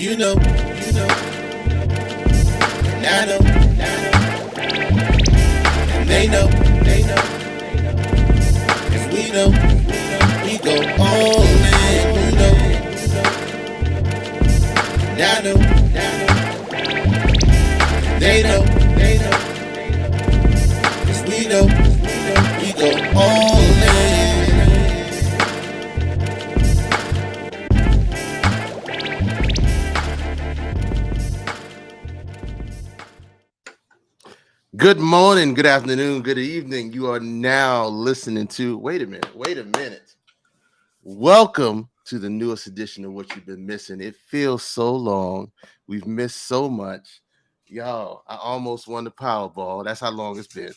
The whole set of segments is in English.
You know, and I know, and they know, and we know, we go all in. You know, and I know, they know, cause we know, we go all in. Good morning, good afternoon, good evening. You are now listening to, wait a minute. Welcome to the newest edition of What You've Been Missing. It feels so long. We've missed so much. Y'all, I almost won the Powerball. That's how long it's been.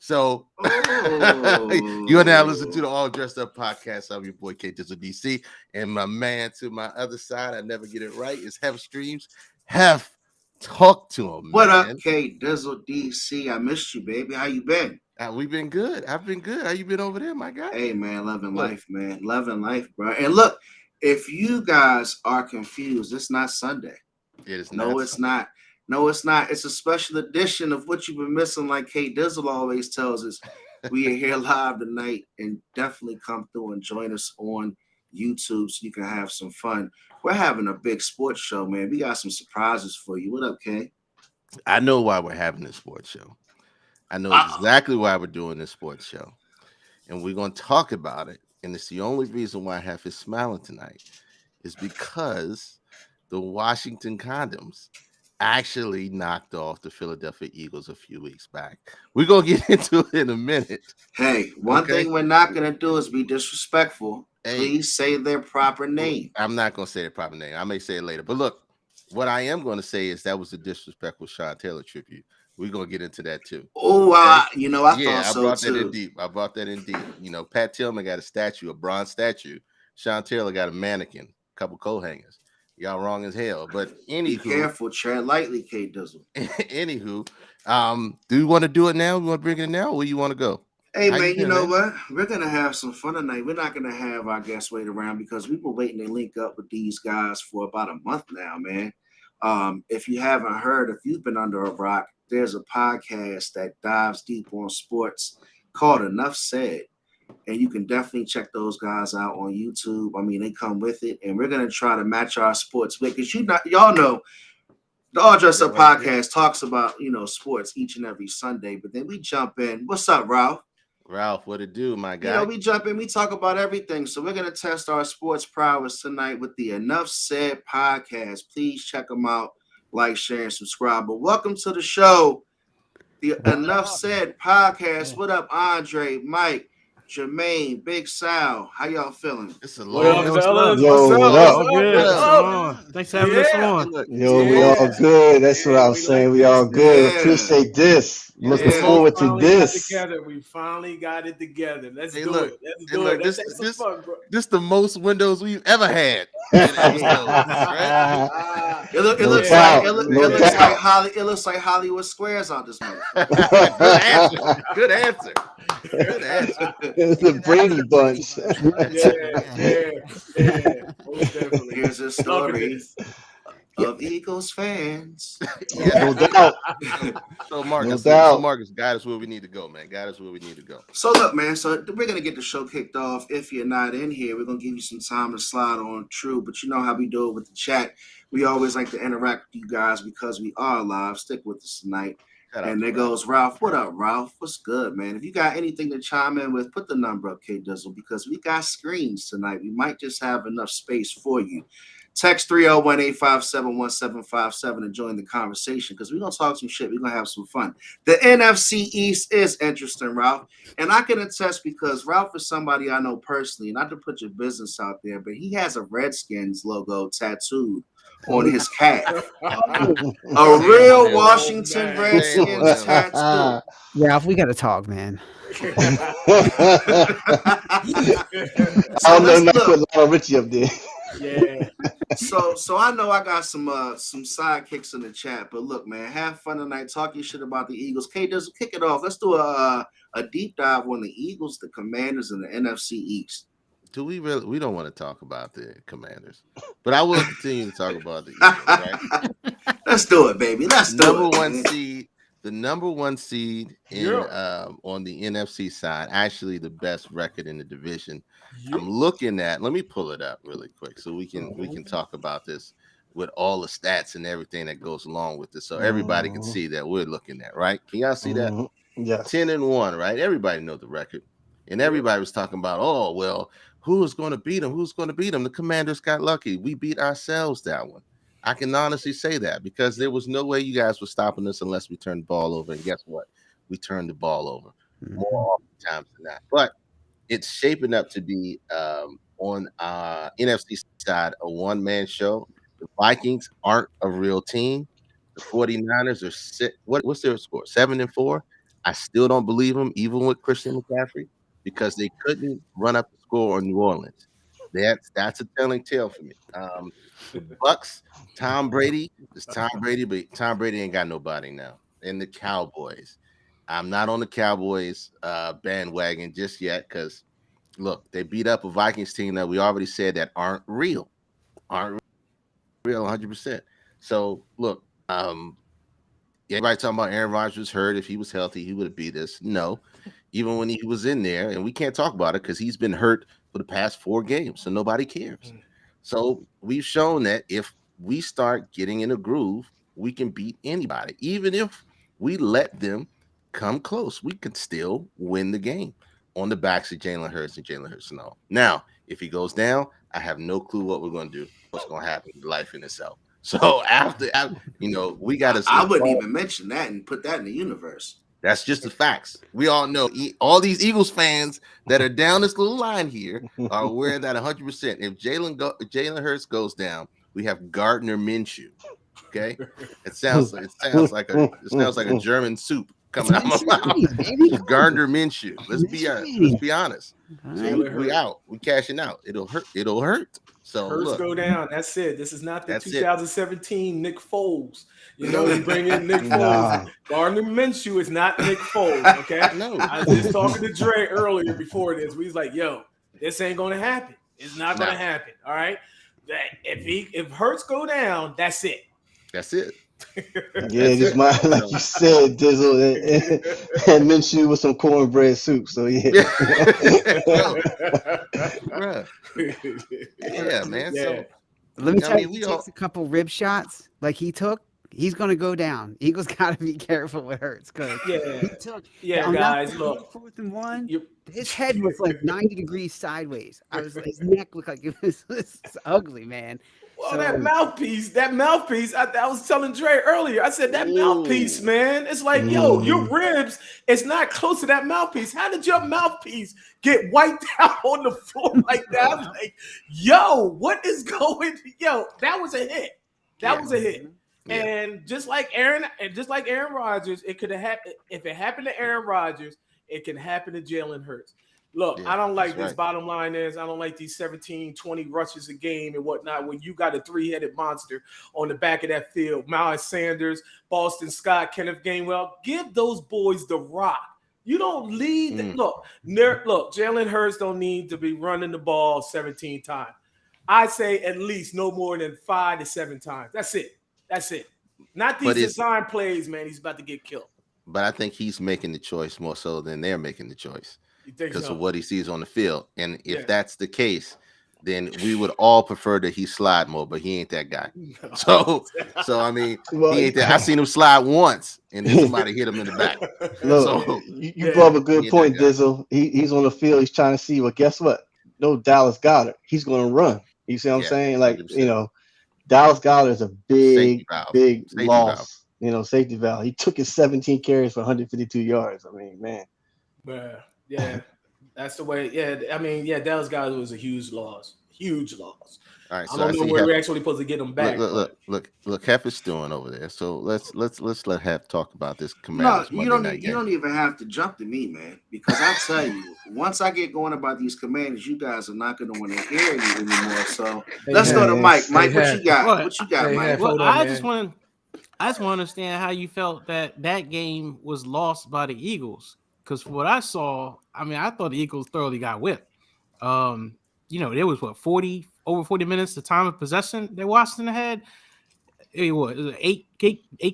So you are now listening to the All Dressed Up podcast. I'm your boy K Dizzle DC. And my man to my other side, I never get it right, is Hef Streams. Hef, talk to him, What man. up, K Dizzle DC? I missed you, baby. How you been? We've been good. I've been good. How you been over there, my guy? Hey, man, loving life, man. Loving life, bro. And look, if you guys are confused, it's not Sunday. It is No, not it's Sunday. not. No, it's not. It's a special edition of What You've Been Missing, like K Dizzle always tells us. We are here live tonight, and definitely come through and join us on YouTube so you can have some fun. We're having a big sports show, man. We got some surprises for you. What up, K? I know why we're having this sports show. I know exactly why we're doing this sports show. And we're going to talk about it. And it's the only reason why Hef is smiling tonight is because the Washington Condoms actually knocked off the Philadelphia Eagles a few weeks back. We're going to get into it in a minute. Hey, one thing we're not going to do is be disrespectful. Hey, please say their proper name. I'm not going to say their proper name. I may say it later. But look, what I am going to say is that was a disrespectful Sean Taylor tribute. We're going to get into that too. Oh, I thought so brought too. that in deep. I brought that in deep. You know, Pat Tillman got a statue, a bronze statue. Sean Taylor got a mannequin, a couple coat hangers. Y'all wrong as hell. But anywho, be careful, tread lightly, K Dizzle. Anywho, do you want to do it now? You want to bring it now, or where you want to go? Hey, man, you know what? We're going to have some fun tonight. We're not going to have our guests wait around because we've been waiting to link up with these guys for about a month now, man. If you haven't heard, if you've been under a rock, there's a podcast that dives deep on sports called Enough Said. And you can definitely check those guys out on YouTube. I mean, they come with it. And we're going to try to match our sports because y'all know the All Dressed Up podcast talks about, sports each and every Sunday. But then we jump in. What's up, Ralph? Ralph, what it do, my guy? We jump in, we talk about everything. So we're going to test our sports prowess tonight with the Enough Said podcast. Please check them out, like, share, and subscribe. But welcome to the show, the Enough Said podcast. What up, Andre, Mike, Jermaine, Big Sal? How y'all feeling? It's a long fellas. Thanks for having us on. We all good. That's what I was saying. We all good. Appreciate this. Looking forward to this. We finally got it together. Let's do it. Let's have some fun, bro. This is the most windows we've ever had. Right? It looks like Hollywood Squares out this month. Good answer. It's the Brady Bunch. Most definitely. Here's a story of Eagles fans. No doubt. So Marcus, guide us where we need to go, man. Guide us where we need to go. So look, man. So we're gonna get the show kicked off. If you're not in here, we're gonna give you some time to slide on through. But you know how we do it with the chat. We always like to interact with you guys because we are live. Stick with us tonight. And there goes Ralph. What up, Ralph? What's good, man? If you got anything to chime in with, put the number up, K Dizzle, because we got screens tonight. We might just have enough space for you. Text 301-857-1757 and join the conversation because we're going to talk some shit. We're going to have some fun. The NFC East is interesting, Ralph. And I can attest because Ralph is somebody I know personally, not to put your business out there, but he has a Redskins logo tattooed on his calf. A real Washington Redskins tattoo. Ralph, we got to talk, man. I don't know not to put Lionel Richie up there. Yeah. So I know I got some sidekicks in the chat, but look, man, have fun tonight. Talk your shit about the Eagles. K Dizzle, kick it off. Let's do a deep dive on the Eagles, the Commanders, and the NFC East. do we really? We don't want to talk about the Commanders, but I will continue to talk about the Eagles. Right? Let's do it, baby. Let's do number it. one Man. seed, the number one seed in on the NFC side, actually the best record in the division. I'm looking at. Let me pull it up really quick so we can talk about this with all the stats and everything that goes along with this, so everybody can see that we're looking at. Right? Can y'all see that? Yes. 10-1. Right? Everybody knows the record, and everybody was talking about, oh well, who's going to beat them? Who's going to beat them? The Commanders got lucky. We beat ourselves that one. I can honestly say that because there was no way you guys were stopping us unless we turned the ball over. And guess what? We turned the ball over more times than that. But it's shaping up to be on NFC side a one-man show. The Vikings aren't a real team. The 49ers are what's their score? 7-4. I still don't believe them, even with Christian McCaffrey, because they couldn't run up the score on New Orleans. That's a telling tale for me. The Bucks, Tom Brady is Tom Brady, but Tom Brady ain't got nobody now. And the Cowboys, I'm not on the Cowboys bandwagon just yet because, look, they beat up a Vikings team that we already said that aren't real 100%. So, look, everybody talking about Aaron Rodgers was hurt. If he was healthy, he would have beat us. No, even when he was in there, and we can't talk about it because he's been hurt for the past 4 games, so nobody cares. So we've shown that if we start getting in a groove, we can beat anybody. Even if we let them come close, we can still win the game on the backs of Jalen Hurts and Jalen Hurts. No. Now, if he goes down, I have no clue what we're going to do, what's going to happen to life in itself. So after we got to. I wouldn't even mention that and put that in the universe. That's just the facts. We all know all these Eagles fans that are down this little line here are aware that 100%. If Jalen Hurts goes down, we have Gardner Minshew. Okay, it sounds like a German soup coming out of my mouth. Gardner Minshew. Let's be honest. We out. We cashing out. It'll hurt. So Hurts go down. That's it. This is not the 2017 Nick Foles. You bring in Nick Foles. Gardner Minshew is not Nick Foles. Okay. No. I was just talking to Dre earlier before this. We was like, yo, this ain't gonna happen. It's not gonna happen. All right. If Hurts go down, that's it. That's it. Yeah, just like you said, Dizzle and Minshew with some cornbread soup. So yeah. Yeah, man. Yeah. So Let me tell you, he takes a couple rib shots like he took. He's gonna go down. Eagles gotta be careful with Hurts because he took. Guys, look. 4th and 1. His head was like 90 degrees sideways. His neck looked like it was ugly, man. Well, that mouthpiece, I was telling Dre earlier, I said that mouthpiece, man, it's like, yo, your ribs, it's not close to that mouthpiece. How did your mouthpiece get wiped out on the floor like that? I'm like, yo, what is going, that was a hit. That was a hit. Yeah. And just like Aaron Rodgers, it could have happened. If it happened to Aaron Rodgers, it can happen to Jalen Hurts. Look, I don't like this. Right. Bottom line is, I don't like these 17, 20 rushes a game and whatnot when you got a 3-headed monster on the back of that field. Miles Sanders, Boston Scott, Kenneth Gainwell. Give those boys the rock. You don't lead. Look, Jalen Hurts don't need to be running the ball 17 times. I say at least no more than 5 to 7 times. That's it. Not these design plays, man. He's about to get killed. But I think he's making the choice more so than they're making the choice. Because of what he sees on the field. And if that's the case, then we would all prefer that he slide more, but he ain't that guy. So I mean, he ain't that. I seen him slide once and then somebody hit him in the back. Look, you brought up a good point, Dizzle. He's on the field, he's trying to see, well, guess what? No Dallas Goedert. He's gonna run. You see what I'm saying? Like, 100%. Dallas Goedert is a big loss. Safety valve. He took his 17 carries for 152 yards. I mean, man. Yeah, that's the way. Yeah, I mean, Dallas Goedert was a huge loss. All right, so I don't know where we're actually supposed to get him back. Look, Hef is stewing over there. So let's let Hef talk about this. Commanders you don't even have to jump to me, man, because I tell you, once I get going about these Commanders, you guys are not going to want to hear it anymore. So let's go to Mike. Mike, what you got? What you got, Mike? Well, I just want to understand how you felt that game was lost by the Eagles. Because from what I saw, I mean, I thought the Eagles thoroughly got whipped. there was over 40 minutes the time of possession that Washington had. It was eight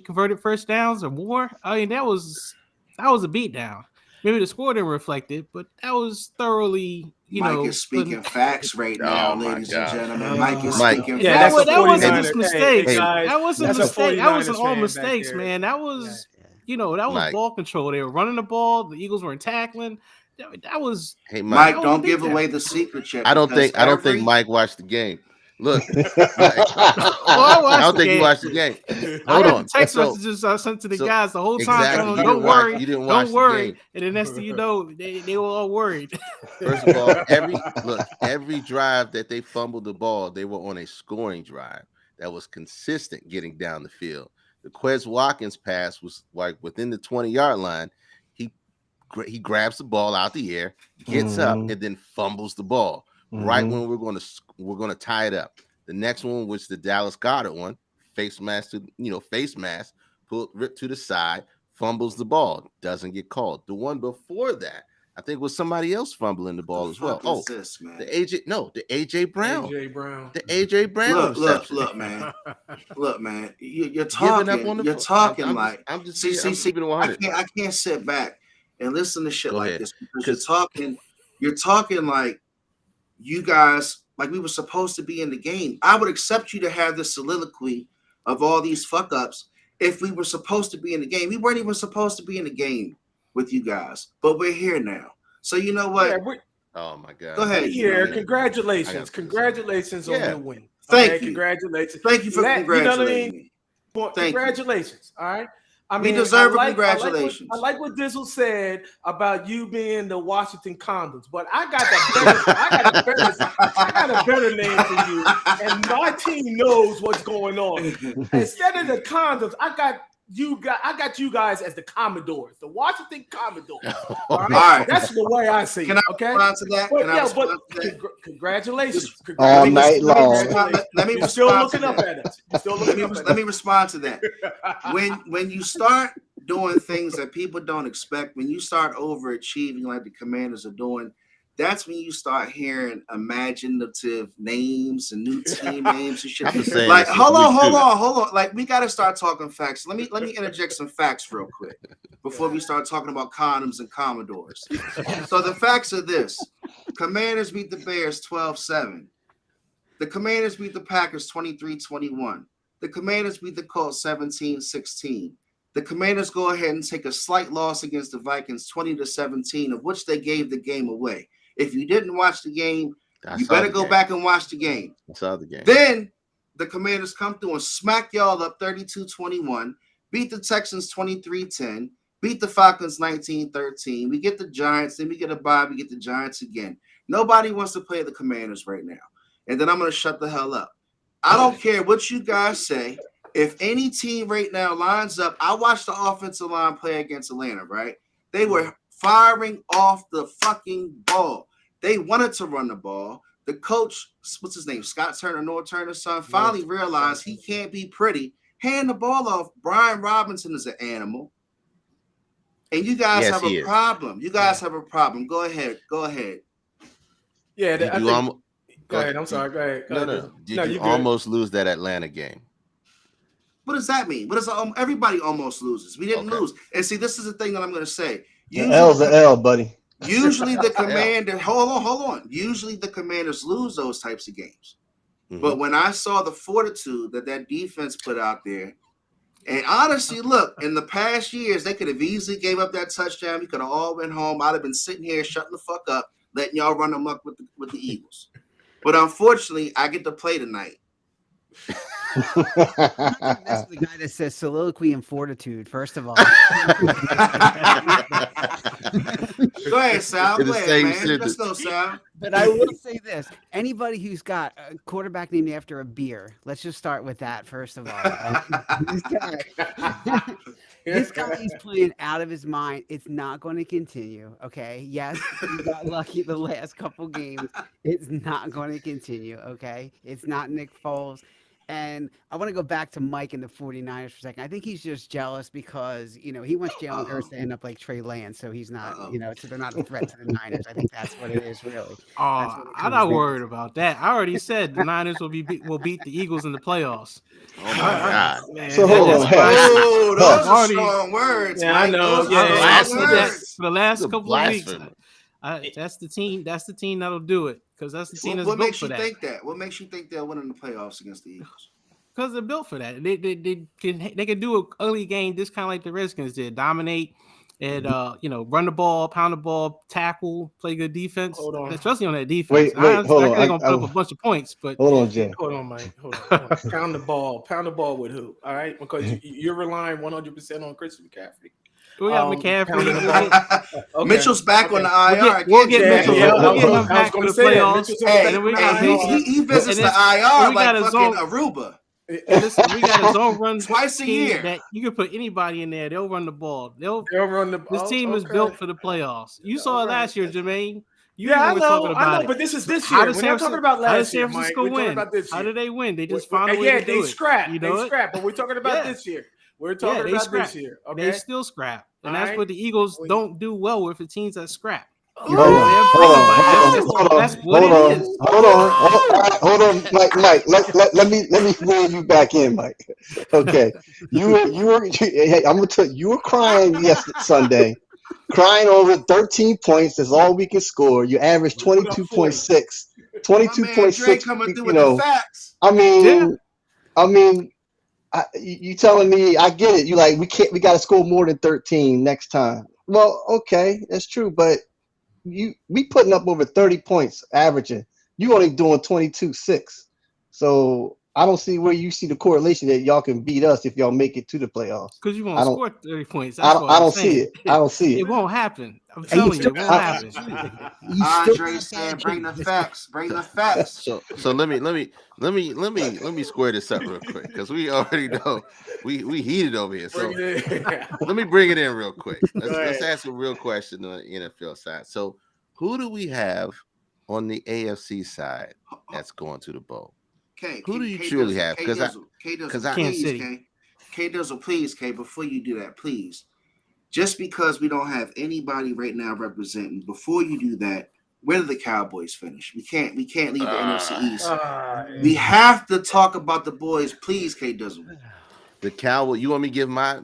converted first downs or more. I mean, that was a beatdown. Maybe the score didn't reflect it, but that was thoroughly, Mike is speaking facts right now, ladies and gentlemen. Mike is speaking facts. That wasn't Hey, just mistakes. guys, That wasn't that's a mistake. That 49ers wasn't all fan back mistakes, there. man. That was, that was Mike. ball control. They were running the ball. The Eagles weren't tackling. That was. Hey, Mike, that don't was a give beatdown. away the secret yet. I don't think Mike watched the game. Look, I don't think you watched the game. Hold on. Text messages I sent to the guys the whole time. Exactly. Don't worry. You didn't watch Don't the worry. game. And then next thing you know, they were all worried. First of all, every drive that they fumbled the ball, they were on a scoring drive that was consistent getting down the field. The Quez Watkins pass was like within the 20-yard line. He grabs the ball out the air, gets up, and then fumbles the ball right when we're going to tie it up. The next one was the Dallas Goedert one, face mask, pulled ripped to the side, fumbles the ball, doesn't get called. The one before that, I think, was somebody else fumbling the ball as well. The AJ Brown. The AJ Brown. Look, man. Look, man. You're talking. You're talking like. I'm just see. I can't sit back and listen to shit like this because you're talking like you guys, like we were supposed to be in the game. I would accept you to have the soliloquy of all these fuck ups if we were supposed to be in the game. We weren't even supposed to be in the game with you guys, but we're here now. So you know what? Yeah, oh my God. Go ahead. Here, congratulations on your win. Thank you. Congratulations. Thank you for congratulating me. Congratulations. All right. I mean, we deserve congratulations. I like what Dizzle said about you being the Washington Condoms, but I got a better name for you, and my team knows what's going on. Instead of the Condoms, I got you guys as the Commodores, the Washington Commodores. All right? That's the way I see it. Can I respond to that? Congratulations. All night long. Let me still looking up at it. Let me respond to that. When you start doing things that people don't expect, when you start overachieving like the Commanders are doing, that's when you start hearing imaginative names and new team names and shit. Like, hold on. Like, we got to start talking facts. Let me interject some facts real quick before we start talking about condoms and Commodores. So the facts are this: Commanders beat the Bears 12-7. The Commanders beat the Packers 23-21. The Commanders beat the Colts 17-16. The Commanders go ahead and take a slight loss against the Vikings 20-17, of which they gave the game away. If you didn't watch the game, you better go back and watch the game. I saw the game. Then the Commanders come through and smack y'all up 32-21, beat the Texans 23-10, beat the Falcons 19-13. We get the Giants, then we get a bye, we get the Giants again. Nobody wants to play the Commanders right now. And then I'm going to shut the hell up. I don't care what you guys say. If any team right now lines up, I watched the offensive line play against Atlanta, right? They were firing off the fucking ball. They wanted to run the ball. The coach, what's his name? Scott Turner, North Turner's son, finally realized he can't be pretty. Hand the ball off. Brian Robinson is an animal. And you guys have a problem. You guys have a problem. Go ahead. Yeah, Go ahead. I'm sorry. Go ahead. No. Did you almost lose that Atlanta game? What does that mean? Everybody almost loses. We didn't lose. And see, this is the thing that I'm going to say. L's an L, buddy. Usually the Commander, hold on. Usually the Commanders lose those types of games. Mm-hmm. But when I saw the fortitude that defense put out there, and honestly, look, in the past years, they could have easily gave up that touchdown. We could have all went home. I'd have been sitting here shutting the fuck up, letting y'all run amok with the Eagles. But unfortunately, I get to play tonight. That's the guy that says soliloquy and fortitude. First of all, go ahead, Sal. Go ahead, man. Let's go, Sal. But I will say this: anybody who's got a quarterback named after a beer, let's just start with that. First of all, this guy is playing out of his mind. It's not going to continue. Okay, yes, he got lucky the last couple games. It's not going to continue. Okay, it's not Nick Foles. And I want to go back to Mike and the 49ers for a second. I think he's just jealous because, he wants Jalen Hurts to end up like Trey Lance. So he's not, so they're not a threat to the Niners. I think that's what it is, really. I'm not worried about that. I already said the Niners will beat the Eagles in the playoffs. Oh, my God. Man, So hold on. Oh, those are strong words. Yeah, I know. For the last couple of weeks. That's the team. That's the team that'll do it because that's the team that's built for that. What makes you think they'll win in the playoffs against the Eagles? Because they're built for that. They can do an ugly game just kind of like the Redskins did, dominate and run the ball, pound the ball, tackle, play good defense. Hold on. Especially on that defense. Wait, hold on. They're gonna put up a bunch of points, but hold on, Jay. Hold on, Mike. Hold on. Pound the ball with who? All right, because you're relying 100% on Christian McCaffrey. we got McCaffrey. Okay. Mitchell's back on the IR. We'll get Mitchell. We'll get him back for the playoffs. He visits the IR like fucking Aruba. And listen, we got a zone run twice a year. That you can put anybody in there. They'll run the ball. They'll run the ball. This team is built for the playoffs. You saw it last year, Jermaine. I know, but this is this year. We're not talking about last year, Mike. We're talking about this year. How did they win? They just found a way to do it. They scrap. But we're talking about this year. We're talking about this year. Okay? They still scrap. And that's what the Eagles don't do well with the teams that scrap. Hold on, Mike. Let me reel you back in, Mike. Okay, you were. Hey, I'm gonna tell you, you were crying yesterday Sunday, crying over 13 points. That's all we can score. You averaged 22.6. 22.6. Facts. I mean, you telling me? I get it. You like we got to score more than 13 next time. Well, okay, that's true, but we putting up over 30 points averaging. You only doing 22.6. So I don't see where you see the correlation that y'all can beat us if y'all make it to the playoffs. Because you won't score 30 points. I don't see it. I don't see it. It won't happen. I'm telling you, it won't happen. Andre said, "Bring the facts. Bring the facts." So let me square this up real quick because we already know we heated over here. So let me bring it in real quick. Let's ask a real question on the NFL side. So who do we have on the AFC side that's going to the bowl? Who do you truly have? Because Kansas City. K-Dizzle, please, K, before you do that, please. Just because we don't have anybody right now representing, before you do that, where did the Cowboys finish? We can't leave the NFC East. We have to talk about the boys, please, K-Dizzle. The Cowboys. You want me to give my?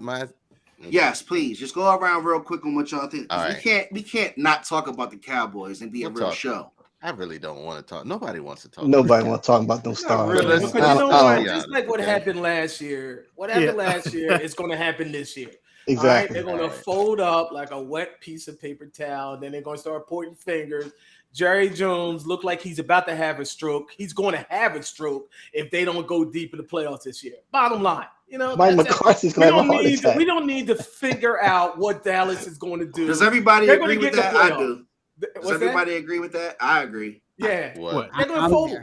Yes, please. Just go around real quick on what y'all think. All right. We can't not talk about the Cowboys and be a real show. I really don't want to talk. Nobody wants to talk. Nobody wants to talk about those stars. Really. You know what? Just like what happened last year. What happened last year is going to happen this year. Exactly. Right? They're going to fold up like a wet piece of paper towel. Then they're going to start pointing fingers. Jerry Jones looked like he's about to have a stroke. He's going to have a stroke if they don't go deep in the playoffs this year. Bottom line. Mike McCarthy's going to have a heart attack. We don't need to figure out what Dallas is going to do. Does everybody agree with that? I do. Does everybody agree with that? I agree. Yeah. What? They're going to fold.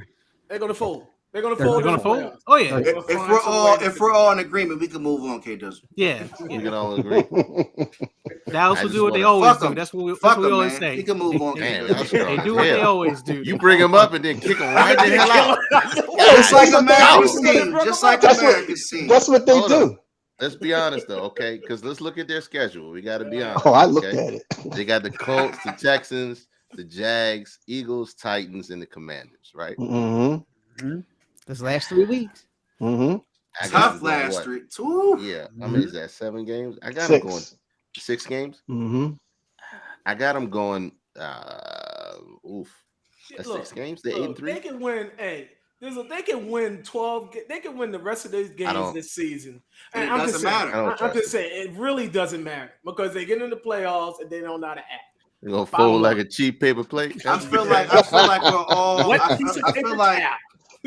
They're going to fold. They're going to fold. They're going to fold. Oh yeah. If we're all in agreement, we can move on. K-Dizzle. Yeah. We can all agree. Dallas will do what they always do. That's what we always say. We can move on. Damn, they do what they always do. You bring them up and then kick them right the hell out. Just like America's team. Just like America's team. That's what they do. Let's be honest though, okay? Because let's look at their schedule. We got to be honest. Oh, I looked at it. They got the Colts, the Texans, the Jags, Eagles, Titans, and the Commanders, right? Mm-hmm. Those last 3 weeks. Mm-hmm. Tough last 3. 2. Yeah. I mean, is that 7 games? I got 6. them going 6 games. Mm-hmm. I got them going. That's 6 games. They're 8-3. They can win. They can win 12. They can win the rest of those games this season. And it doesn't matter. I'm just saying, it really doesn't matter because they get in the playoffs and they don't know how to act. You're gonna fold like a cheap paper plate. I feel like we're all.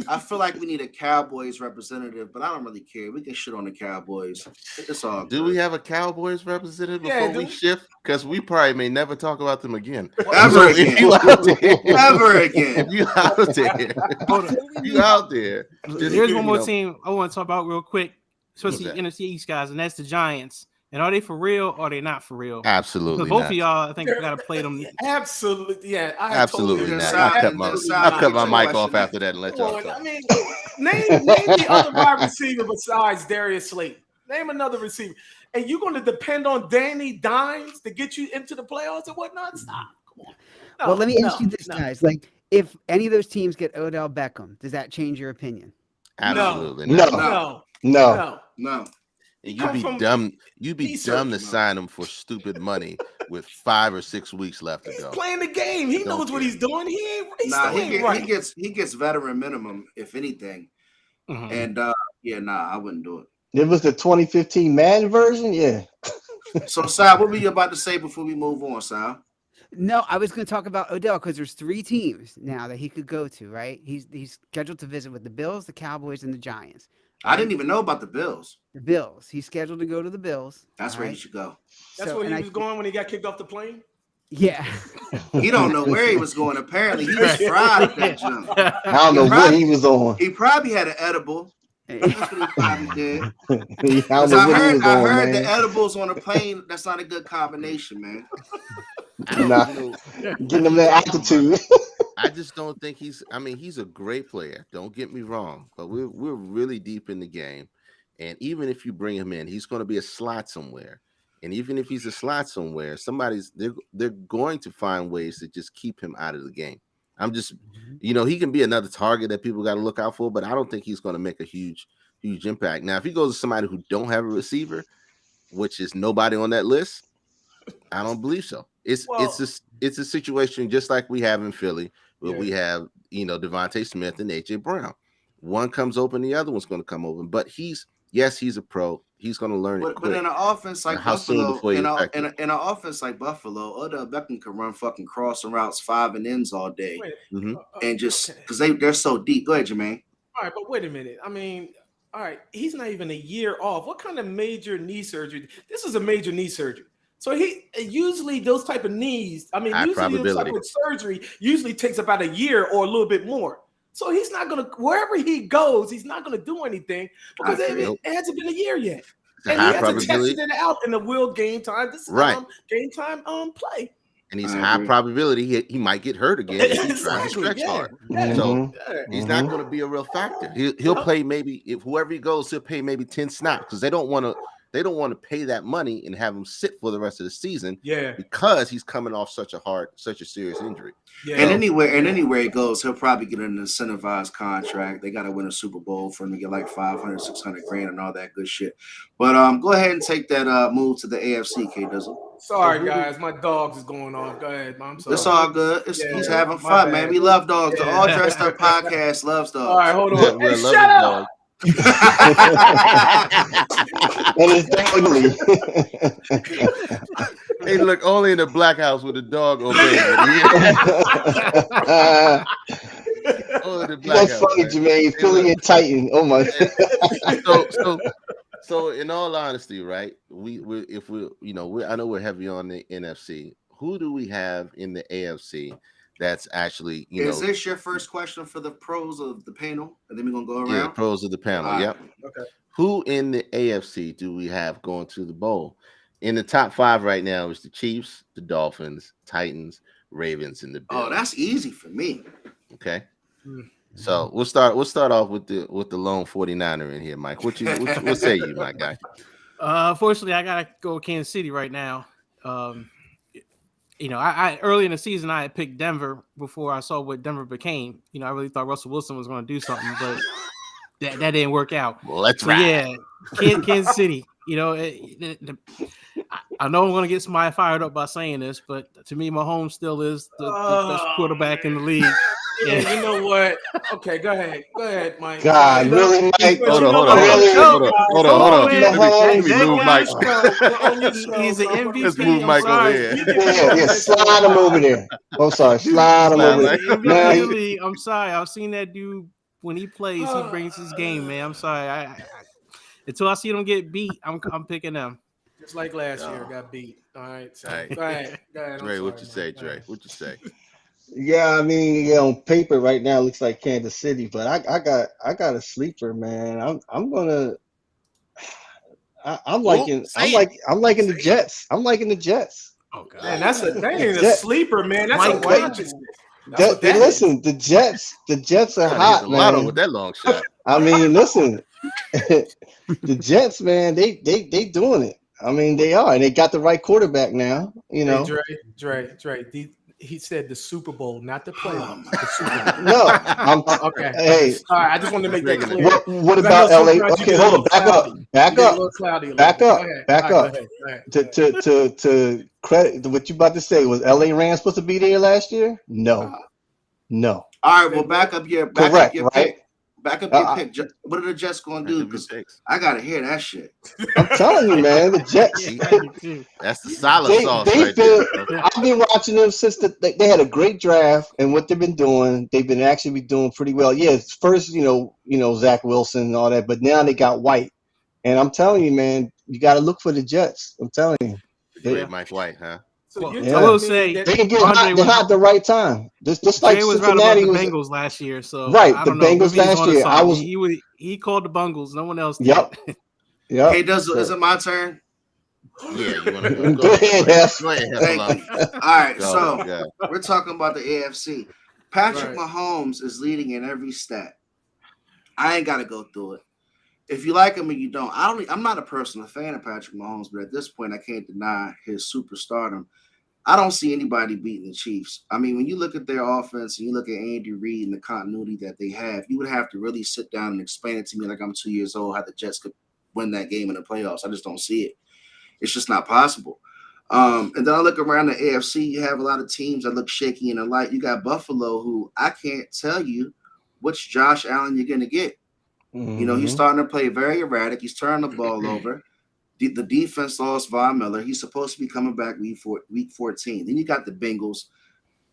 I feel like we need a Cowboys representative, but I don't really care. We can shit on the Cowboys. It's all good. Do we have a Cowboys representative before we shift? Because we probably may never talk about them again. Ever again. Ever again. If you out there. You out there. Here's one more team I want to talk about real quick, especially NFC East guys, and that's the Giants. And are they for real or are they not for real? Absolutely Because both not. of y'all, I think, got to play them. Absolutely, yeah. Absolutely totally not. agree. I'll cut my mic question. off after that and let y'all talk. I mean, name the other wide receiver besides Darius Slayton. Name another receiver. And you're going to depend on Danny Dimes to get you into the playoffs and whatnot? Stop. Come on. No, well, let me ask you this, guys. Like, if any of those teams get Odell Beckham, does that change your opinion? Absolutely not. No. And you'd be dumb. You'd be dumb to sign him for stupid money with 5 or 6 weeks left to go. He's playing the game. He knows what he's doing. He gets veteran minimum if anything. And I wouldn't do it. It was the 2015 Madden version, yeah. So, Sal, what were you about to say before we move on, Sal? No, I was going to talk about Odell because there's 3 teams now that he could go to, right? He's scheduled to visit with the Bills, the Cowboys, and the Giants. I didn't even know about the Bills. The Bills. He's scheduled to go to the Bills. That's where he should go. That's where he was going when he got kicked off the plane? Yeah. He don't know where he was going. Apparently, he was fried at that jump. I don't know what he was on. He probably had an edible. That's what he probably did. I heard the edibles on a plane, that's not a good combination, man. Getting him that altitude. I just don't think he's a great player. Don't get me wrong, but we're really deep in the game. And even if you bring him in, he's going to be a slot somewhere. And even if he's a slot somewhere, they're going to find ways to just keep him out of the game. I'm just, he can be another target that people got to look out for, but I don't think he's going to make a huge impact. Now, if he goes to somebody who don't have a receiver, which is nobody on that list, I don't believe so. It's a situation just like we have in Philly, where we have, Devontae Smith and AJ Brown. One comes open, the other one's going to come open. But he's a pro. He's going to learn it quick. But in an offense like Buffalo, in an offense like Buffalo, Odell Beckham can run fucking crossing routes 5 and ends all day, and just because they're so deep. Go ahead, Jermaine. All right, but wait a minute. I mean, all right, he's not even a year off. What kind of major knee surgery? This is a major knee surgery. So he usually those type of knees. I mean, usually those type of surgery usually takes about a year or a little bit more. So he's not gonna wherever he goes, he's not gonna do anything because it hasn't been a year yet, and he hasn't tested it out in the real game time. This is game time play. And he's high probability he might get hurt again if he tries to stretch hard. So he's not going to be a real factor. He'll play maybe if whoever he goes, he'll pay maybe 10 snaps because they don't want to pay that money and have him sit for the rest of the season. Yeah, because he's coming off such a serious injury. Yeah. And anywhere he goes, he'll probably get an incentivized contract. They got to win a Super Bowl for him to get like 500, 600 grand and all that good shit. But go ahead and take that move to the AFC, K Dizzle. Sorry, guys, my dogs is going off. Go ahead, Mom. It's all good. He's having fun, man. We love dogs. The All Dressed Up podcast loves dogs. All right, hold on. Hey, shut up. And it's ugly. Hey, look, only in the black house with a dog obeying. That's funny, Jermaine. Philly and Titan. Oh my. So in all honesty, right? I know we're heavy on the NFC. Who do we have in the AFC? That's actually, Is this your first question for the pros of the panel? And then we're gonna go around. Yeah, pros of the panel. Yep. Okay. Who in the AFC do we have going to the bowl? In the top 5 right now is the Chiefs, the Dolphins, Titans, Ravens, and the Bills. Oh, that's easy for me. Okay. So we'll start off with the lone 49er in here, Mike. What say you, my guy? Unfortunately, I gotta go with Kansas City right now. I early in the season I had picked Denver before I saw what Denver became. I really thought Russell Wilson was going to do something, but that didn't work out. Well, let's ride. Yeah, Kansas City. I know I'm going to get somebody fired up by saying this, but to me, Mahomes still is the best quarterback in the league. Yeah, you know what? Okay, go ahead, Mike. God, really, Mike? Hold on. Let me move Mike. He's an MVP. Let's move Mike over here. Yeah, slide him over there. I'm sorry, slide him over there. I'm sorry, I've seen that dude when he plays. He brings his game, man. I'm sorry. I until I see them get beat, I'm picking them. Just like last year, got beat. All right. So, all right. Go ahead. Trey, what you say, Trey? What you say? Yeah, I mean, on paper right now it looks like Kansas City, but I got a sleeper, man. I'm liking the Jets. I'm liking the Jets. Oh god, Man, that ain't a Jet- sleeper, man. That's Mike a consciousness. That's what that Listen, the Jets are Trying to hit hot, the lotto man. with that long shot. I mean, listen, the Jets, man, they doing it. I mean, they are, and they got the right quarterback now. You know, Hey, Dre. He said the Super Bowl, not the playoffs. The Super Bowl. no, I'm Okay. Hey, All right. I just wanted to make that clear. what I know about LA? sometimes you Okay, get a hold on, little cloudy. back You get a up. little cloudy a little Back bit. up, Go ahead. back All right, up. Go ahead. To credit what you about to say, was LA Rams supposed to be there last year? No. All right, well, back up your Correct, pick. right? Back up your pick. What are the Jets going to do? Because I got to hear that shit. I'm telling you, man, the Jets. That's the solid sauce They right feel. there. I've been watching them since they had a great draft, and what they've been doing, they've been actually doing pretty well. Yes, first, Zach Wilson and all that, but now they got White, and I'm telling you, man, you got to look for the Jets. I'm telling you, Great Mike White, huh? So Well, you're yeah. I telling will me say that they can get Andre hot. They're hot at the right time. Just like Jay was right about Cincinnati the was. Bengals last year, so Right, I the don't know. Bengals Maybe he's last onto year, something. He called the Bengals. No one else did. Yep. Yep. Hey, is it my turn? Yeah, you want to Go ahead, Hef. Go ahead, Thank you. All right, Go, so go. we're talking about the AFC. Patrick Right. Mahomes is leading in every stat. I ain't got to go through it. If you like him or you don't, I'm not a personal fan of Patrick Mahomes, but at this point, I can't deny his superstardom. I don't see anybody beating the Chiefs. I mean, when you look at their offense and you look at Andy Reid and the continuity that they have, you would have to really sit down and explain it to me like I'm 2 years old how the Jets could win that game in the playoffs. I just don't see it. It's just not possible. And then I look around the AFC, you have a lot of teams that look shaky and alike. You got Buffalo, who I can't tell you which Josh Allen you're going to get. Mm-hmm. You know, he's starting to play very erratic. He's turning the ball over. The defense lost Von Miller. He's supposed to be coming back week 14. Then you got the Bengals.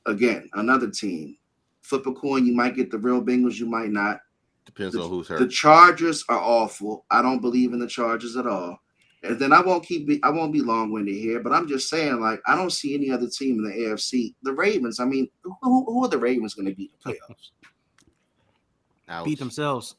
Again, another team. Flip a coin. You might get the real Bengals. You might not. Depends on who's hurt. The Chargers are awful. I don't believe in the Chargers at all. And then I won't be long-winded here, but I'm just saying, like, I don't see any other team in the AFC. The Ravens. I mean, who are the Ravens going to beat in the playoffs? Ouch. Beat themselves.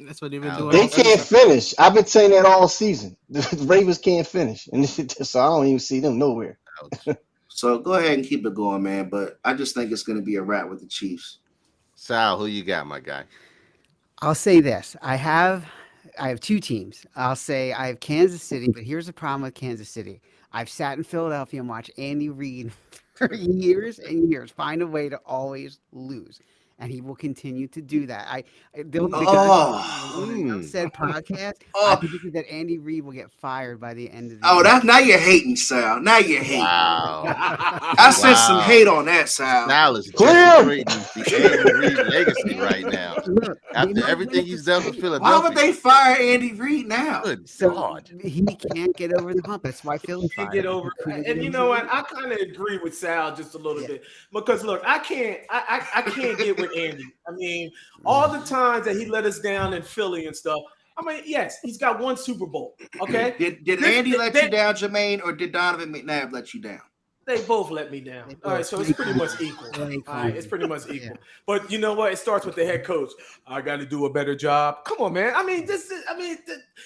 That's what they've been doing. They can't finish. I've been saying that all season. The Ravens can't finish, and so I don't even see them nowhere. Ouch. So go ahead and keep it going, man. But I just think it's going to be a wrap with the Chiefs. Sal, who you got, my guy? I'll say this. I have two teams. I'll say I have Kansas City, but here's the problem with Kansas City. I've sat in Philadelphia and watched Andy Reid for years and years find a way to always lose. And he will continue to do that. Said podcast. I predicted that Andy Reid will get fired by the end of the year. Now you're hating, Sal. Now you're hating. Wow. I sent some hate on that, Sal. Sal is Clear. desecrating the Andy Reid legacy right now. Look, After everything he's done for Philadelphia. Why would they fire Andy Reid now? Good So God. he can't get over the hump. That's why Philly Can't fired get him. over He couldn't it. get And you over know it. what? I kind of agree with Sal just a little bit because look, I can't get with Andy. I mean, all the times that he let us down in Philly and stuff. I mean, yes, he's got one Super Bowl. Okay, Did Andy let you down, Jermaine, or did Donovan McNabb let you down? they both let me down. All right, so it's pretty much equal. All right, it's pretty much equal. But you know what? It starts with the head coach. I got to do a better job. Come on, man. I mean,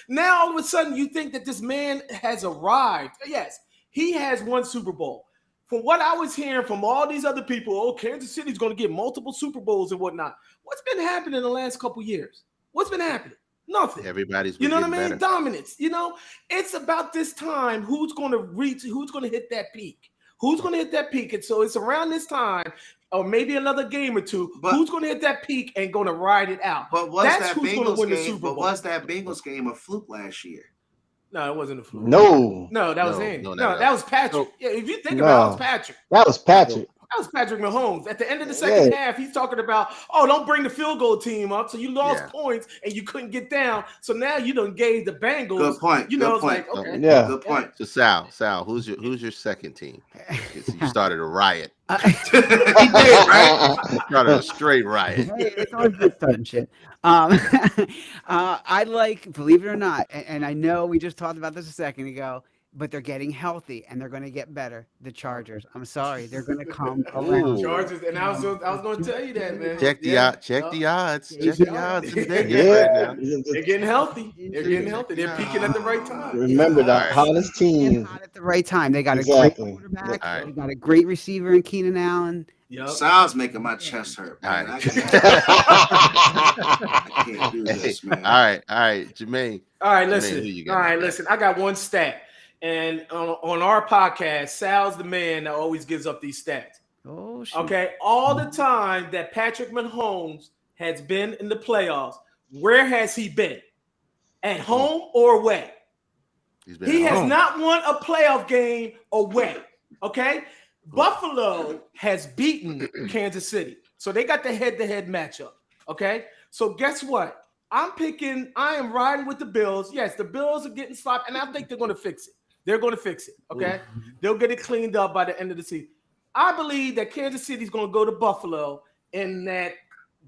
now all of a sudden you think that this man has arrived. Yes, he has one Super Bowl. From what I was hearing from all these other people, Kansas City's going to get multiple Super Bowls and whatnot. What's been happening in the last couple years? What's been happening? Nothing. Everybody's been You know what I mean? better. Dominance. You know, it's about this time. Who's going to hit that peak? Who's going to hit that peak? And so it's around this time, or maybe another game or two. Who's going to hit that peak and going to ride it out? But was That's that who's going to Bengals win the game? Super But Bowl. was that Bengals game a fluke last year? No, it wasn't a fluke. No, that was No, Andy. no, No, no. that was Patrick. So- Yeah, if you think No. about it, it was Patrick. that was Patrick. That was Patrick Mahomes. At the end of the second half, he's talking about, don't bring the field goal team up. So you lost points and you couldn't get down. So now you done gave the Bengals. Good point. You know, Good it's point. like, okay. Yeah. Good point. So Sal, who's your second team? You started a riot. He did, right? Started a straight riot. Hey, it's always good starting shit. I like, believe it or not, and I know we just talked about this a second ago, but they're getting healthy and they're going to get better. The Chargers. I'm sorry, they're going to come Ooh. around. Chargers, and I was going to tell you that, man. Check the Yeah. check the odds. Yeah. Check the odds in Vegas Yeah, right now. They're getting healthy. They're getting healthy. They're peaking at the right time. Remember the Alright. hottest Getting team. hot at the right time. They got a Exactly. great quarterback. Alright. They got a great receiver in Keenan Allen. Yep. Sal's making my chest hurt, man. Alright. I can't do this, man. All right, Jermaine. All right, Jermaine, listen. who you got All right, next? listen. I got one stat, and on our podcast, Sal's the man that always gives up these stats. Oh, shoot. Okay, all the time that Patrick Mahomes has been in the playoffs, where has he been? At home or away? He's been He at has home. not won a playoff game away. Okay, Buffalo has beaten Kansas City, so they got the head-to-head matchup. Okay, so guess what? I am riding with the Bills. Yes, the Bills are getting sloppy, and I think they're going to fix it. They're going to fix it. Okay, they'll get it cleaned up by the end of the season. I believe that Kansas City is going to go to Buffalo, and that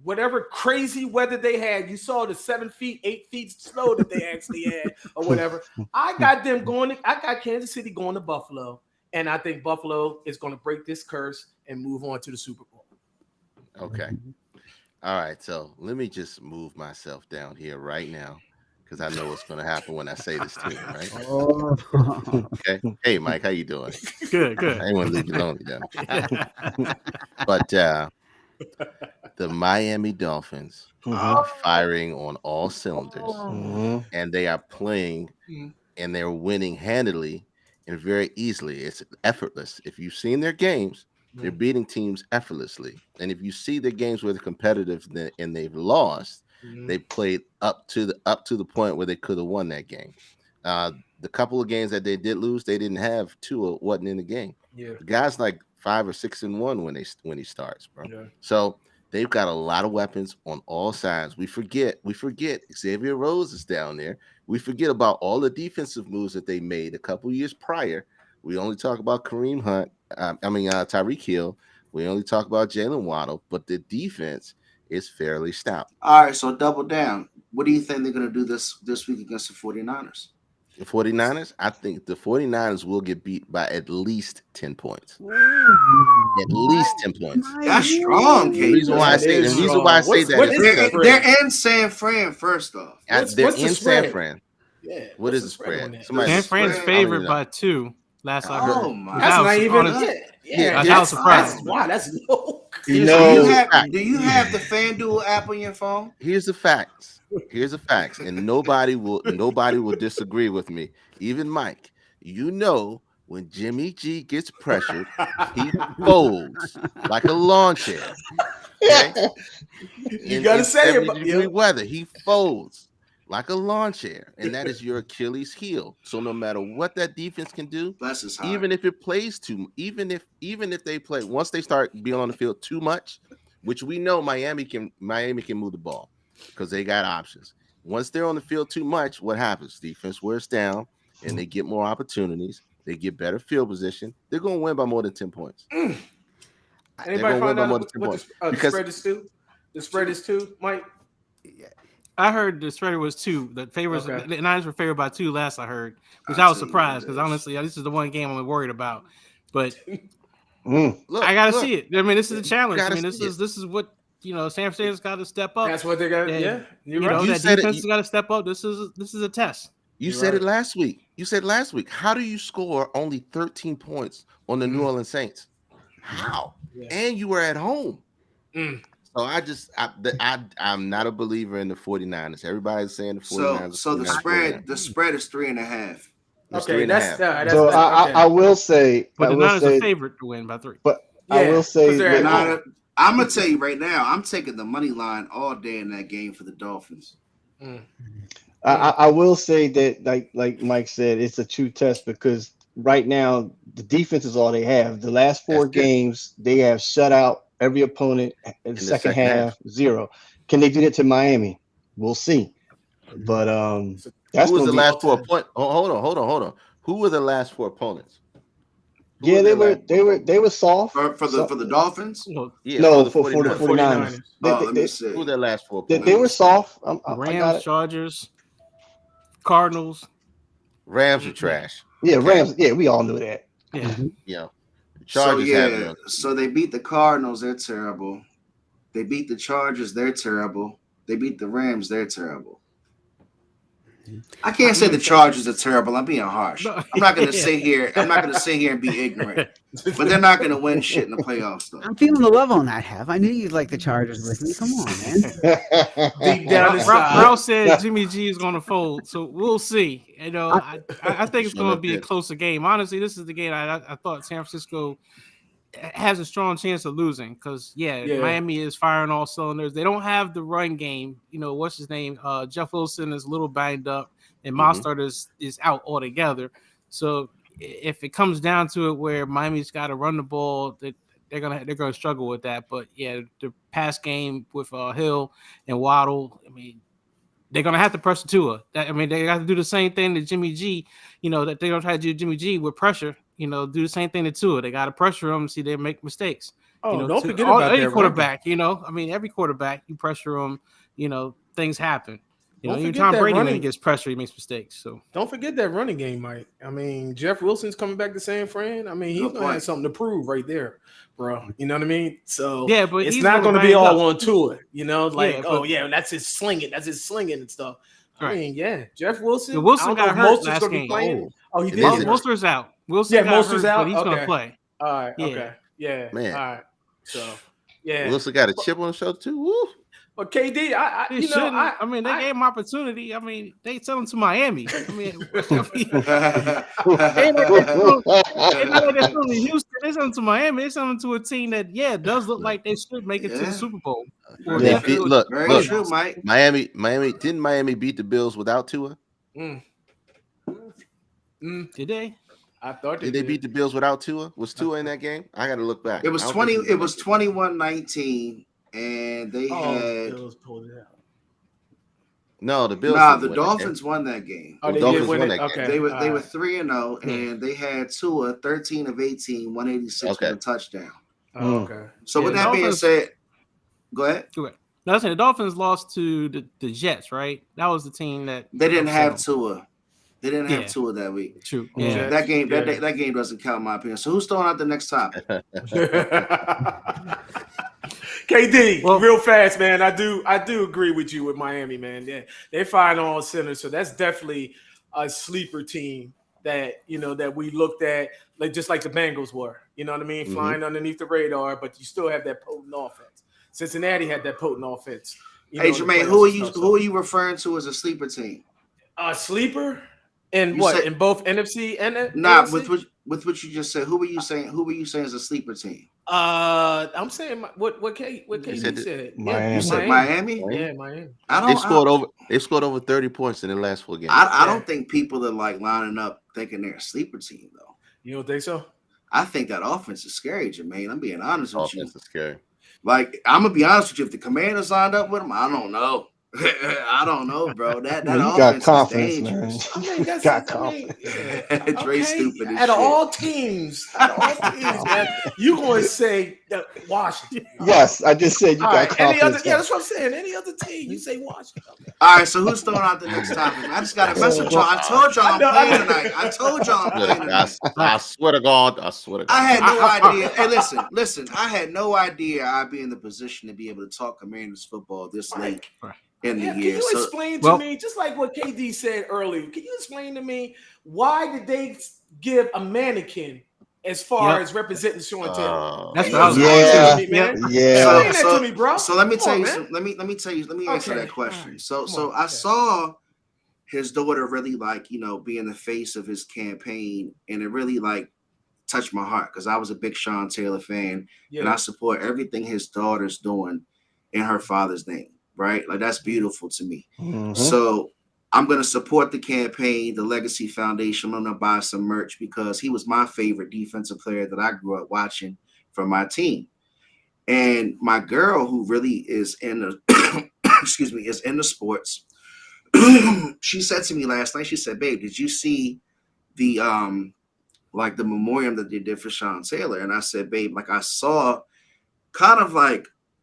whatever crazy weather they had, you saw the 7 feet, 8 feet snow that they actually had, or whatever. I got Kansas City going to Buffalo, and I think Buffalo is going to break this curse and move on to the Super Bowl. Okay. All right. So let me just move myself down here right now because I know what's going to happen when I say this to you, right? Oh. Okay. Hey, Mike, how you doing? Good. I ain't want to leave you lonely, though. But the Miami Dolphins are firing on all cylinders, Mhm. and they are playing, and they're winning handily and very easily. It's effortless. If you've seen their games, they're beating teams effortlessly. And if you see the games where they're competitive and they've lost, they played up to the point where they could have won that game. The couple of games that they did lose, they didn't have Tua wasn't in the game. Yeah. The guy's like 5 or 6-1 when he starts, bro. Yeah. So they've got a lot of weapons on all sides. We forget Xavier Rose is down there. We forget about all the defensive moves that they made a couple years prior. We only talk about Kareem Hunt. Tyreek Hill. We only talk about Jalen Waddle, but the defense is fairly stout. All right, so double down. What do you think they're going to do this week against the 49ers? The 49ers, I think the 49ers will get beat by at least 10 points. At least 10 points. That's strong, The Kate. reason why I say that What's is the because spread? They're in San Fran, first off. they're what's the in spread? San Fran. Yeah. What What's is the the spread? on that? Somebody- San Fran's I don't favored even know. by 2. Last I heard. Oh my! That's I was not even. honest. Yeah, I was surprised. Wow, that's low. You Do know, you have the FanDuel app on your phone? Here's the facts. And nobody will disagree with me. Even Mike. You know, when Jimmy G gets pressured, he folds like a lawn chair. Okay? You gotta say it, but 70-degree weather, he folds like a lawn chair, and that is your Achilles heel. So no matter what that defense can do, Bless his heart. even if it plays even if they play, once they start being on the field too much, which we know Miami can move the ball because they got options. Once they're on the field too much, what happens? Defense wears down, and they get more opportunities. They get better field position. They're going to win by more than 10 points. Anybody gonna find win by more out than 10 what points. the Because- spread is to? The spread is to, Mike. I heard the spread was 2. The favors, Okay. the Niners were favored by 2 last I heard, which I'll I was tell you surprised what it because is. honestly, this is the one game I'm worried about. But Look, I gotta look, see it. I mean, this is a challenge. I gotta mean, this see is what San Francisco's got to step up. That's what they're gonna. And, Yeah, you're you right. know, You that said it, defense you- has got to step up. This is a test. You You're said right. it last week. How do you score only 13 points on the New Orleans Saints? How? Yeah. And you were at home. Mm. So I'm not a believer in the 49ers. Everybody's saying the 49ers. So the 49ers. spread is 3.5. It's Okay, 3.5. that's so I will say, But I the will Niners say, are favored to win by 3. I Yeah, will say, 'cause they're at that- home. I'm gonna tell you right now, I'm taking the money line all day in that game for the Dolphins. I will say that, like Mike said, it's a true test because right now the defense is all they have. The last 4 That's good. games they have shut out every opponent in the second half, 0. Can they do that to Miami? We'll see. But that's Who was gonna the be, last 4 opponents? Hold on. Who were the last 4 opponents? Who yeah, were they their were last 4 opponents? they were soft For the Dolphins? Well, Yeah, no, the for the 49ers. Let They- me see. Who were their last 4 they opponents? were soft. I got Rams, it. Chargers, Cardinals. Rams are trash. Yeah, Okay. Rams. Yeah, we all knew that. Yeah. You know, the So Chargers have it yeah, on. so they beat the Cardinals. They're terrible. They beat the Chargers. They're terrible. They beat the Rams. They're terrible. I can't say the Chargers are terrible. I'm being harsh. No, I'm not gonna yeah. sit here. I'm not gonna sit here and be ignorant. But they're not gonna win shit in the playoffs though. I'm feeling the love on that, Have. I knew you'd like the Chargers with me. Come on, man. Deep down inside. Ralph said Jimmy G is going to fold, so we'll see. You know, I think it's going to be a closer game. Honestly, this is the game I thought San Francisco has a strong chance of losing because, yeah, Miami is firing all cylinders. They don't have the run game. You know, what's his name? Jeff Wilson is a little banged up, and Mostert is out altogether. So if it comes down to it where Miami's got to run the ball, they're gonna struggle with that. But yeah, the pass game with Hill and Waddle, I mean, they're gonna have to pressure Tua. I mean, they got to do the same thing to Jimmy G. You know that they're gonna try to do Jimmy G with pressure. You know, do the same thing to Tua. They got to pressure him, see they make mistakes. Oh, you know, don't forget about any that quarterback. You know, I mean, every quarterback you pressure him. You know, things happen. You know, Don't even forget Tom that Brady when he running- gets pressure, he makes mistakes. So Don't forget that running game, Mike. I mean, Jeff Wilson's coming back to San Fran. I mean, he's Good gonna have point. something to prove right there, bro. You know what I mean? So yeah, but it's he's not going to be bang all up. on Tua. You know, like Yeah, oh but- yeah, that's his slinging, and stuff. I Right. mean, yeah, Jeff Wilson. The Wilson I don't know got if hurt Mostert's last gonna be game. playing. Oh, he It did. is get hurt. Moster's out. Wilson Yeah, got Moster's hurt, out? but he's Okay. gonna play. All right. Yeah. Okay. Yeah. Man. All right. So yeah. Wilson got a chip on the shoulder too. Woo. But KD, I They you know, shouldn't. I I mean, they I- gave him opportunity. I mean, they sent him to Miami. I mean, they sent him to Houston. They sent him to Miami. They sent him to a team that, does look like they should make it to Yeah. the Super Bowl. They Yeah. beat- look, Very true, Mike. Miami didn't Miami beat the Bills without Tua? Mm. Did they? I thought Did they beat the Bills without Tua? Was Tua in that game? I got to look back. It was I don't 20. think It was 21-19, and they had Bills pulled it out. No, the Bills. nah. didn't The win that game. Dolphins won that game. Oh, they Dolphins did win won it. that game. Okay, They were all right. 3-0, and they had Tua 13 of 18, 186 Okay. with a touchdown. Oh, okay. So with Yeah, that being Dolphins- said, go ahead. No, I'm saying the Dolphins lost to the Jets, right? That was the team that They didn't have upset Tua. They didn't have Yeah. Tua that week. them. True. Yeah. Yeah. That game, Yeah. that game doesn't count in my opinion. So who's throwing out the next topic? KD, Well- real fast, man. I do agree with you with Miami, man. They're firing all centers, so that's definitely a sleeper team that that we looked at, like just like the Bengals were. You know what I mean? Mhm. Flying underneath the radar, but you still have that potent offense. Cincinnati had that potent offense. Hey in the Jermaine, playoffs who are and you stuff, so- who are you referring to as a sleeper team? sleeper? In You what? said- In both NFC and Nah, AFC? with what you just said. Who were you saying? Who were you saying is a sleeper team? I'm saying what KD said said. Miami. You said Miami. Yeah, Miami. They scored over 30 points in the last 4 games. I don't think people are like lining up thinking they're a sleeper team though. You don't think so? I think that offense is scary, Jermaine. I'm being honest with you. Offense is scary. Like I'm gonna be honest with you. If the Commanders lined up with them, I don't know. I don't know, bro. That You got offense confidence, is man. dangerous. I mean, that's Got I mean, Dre's okay. stupid as Out shit. of all teams, man, you going to say that Washington? Yes, I just said you All got right. Any other? confidence. Yeah, that's what I'm saying. Any other team, you say Washington. Okay. All right, so who's throwing out the next topic? I just got a message, y'all. I told y'all I'm playing tonight. I told y'all I'm Look, playing tonight. I swear to God. I swear to God. I had no idea. Hey, listen. I had no idea I'd be in the position to be able to talk Commanders football this late in the Yeah, can year. you So explain to me, just like what KD said earlier? Can you explain to me why did they give a mannequin as far as representing Sean Taylor? That's Can what I was you going explain to. to me, man? Yeah. Explain that to me, bro. So let me Come tell on, you. man. Let me answer Okay. that question. All So right. so Come on. I saw his daughter really being the face of his campaign, and it really touched my heart because I was a big Sean Taylor fan, and I support everything his daughter's doing in her father's name. Right, like that's beautiful to me. Mhm. So I'm gonna support the campaign, the Legacy Foundation. I'm gonna buy some merch because he was my favorite defensive player that I grew up watching from my team. And my girl, who really is in the is in the sports, she said to me last night, she said, "Babe, did you see the the memoriam that they did for Sean Taylor?" And I said, "Babe, I saw kind of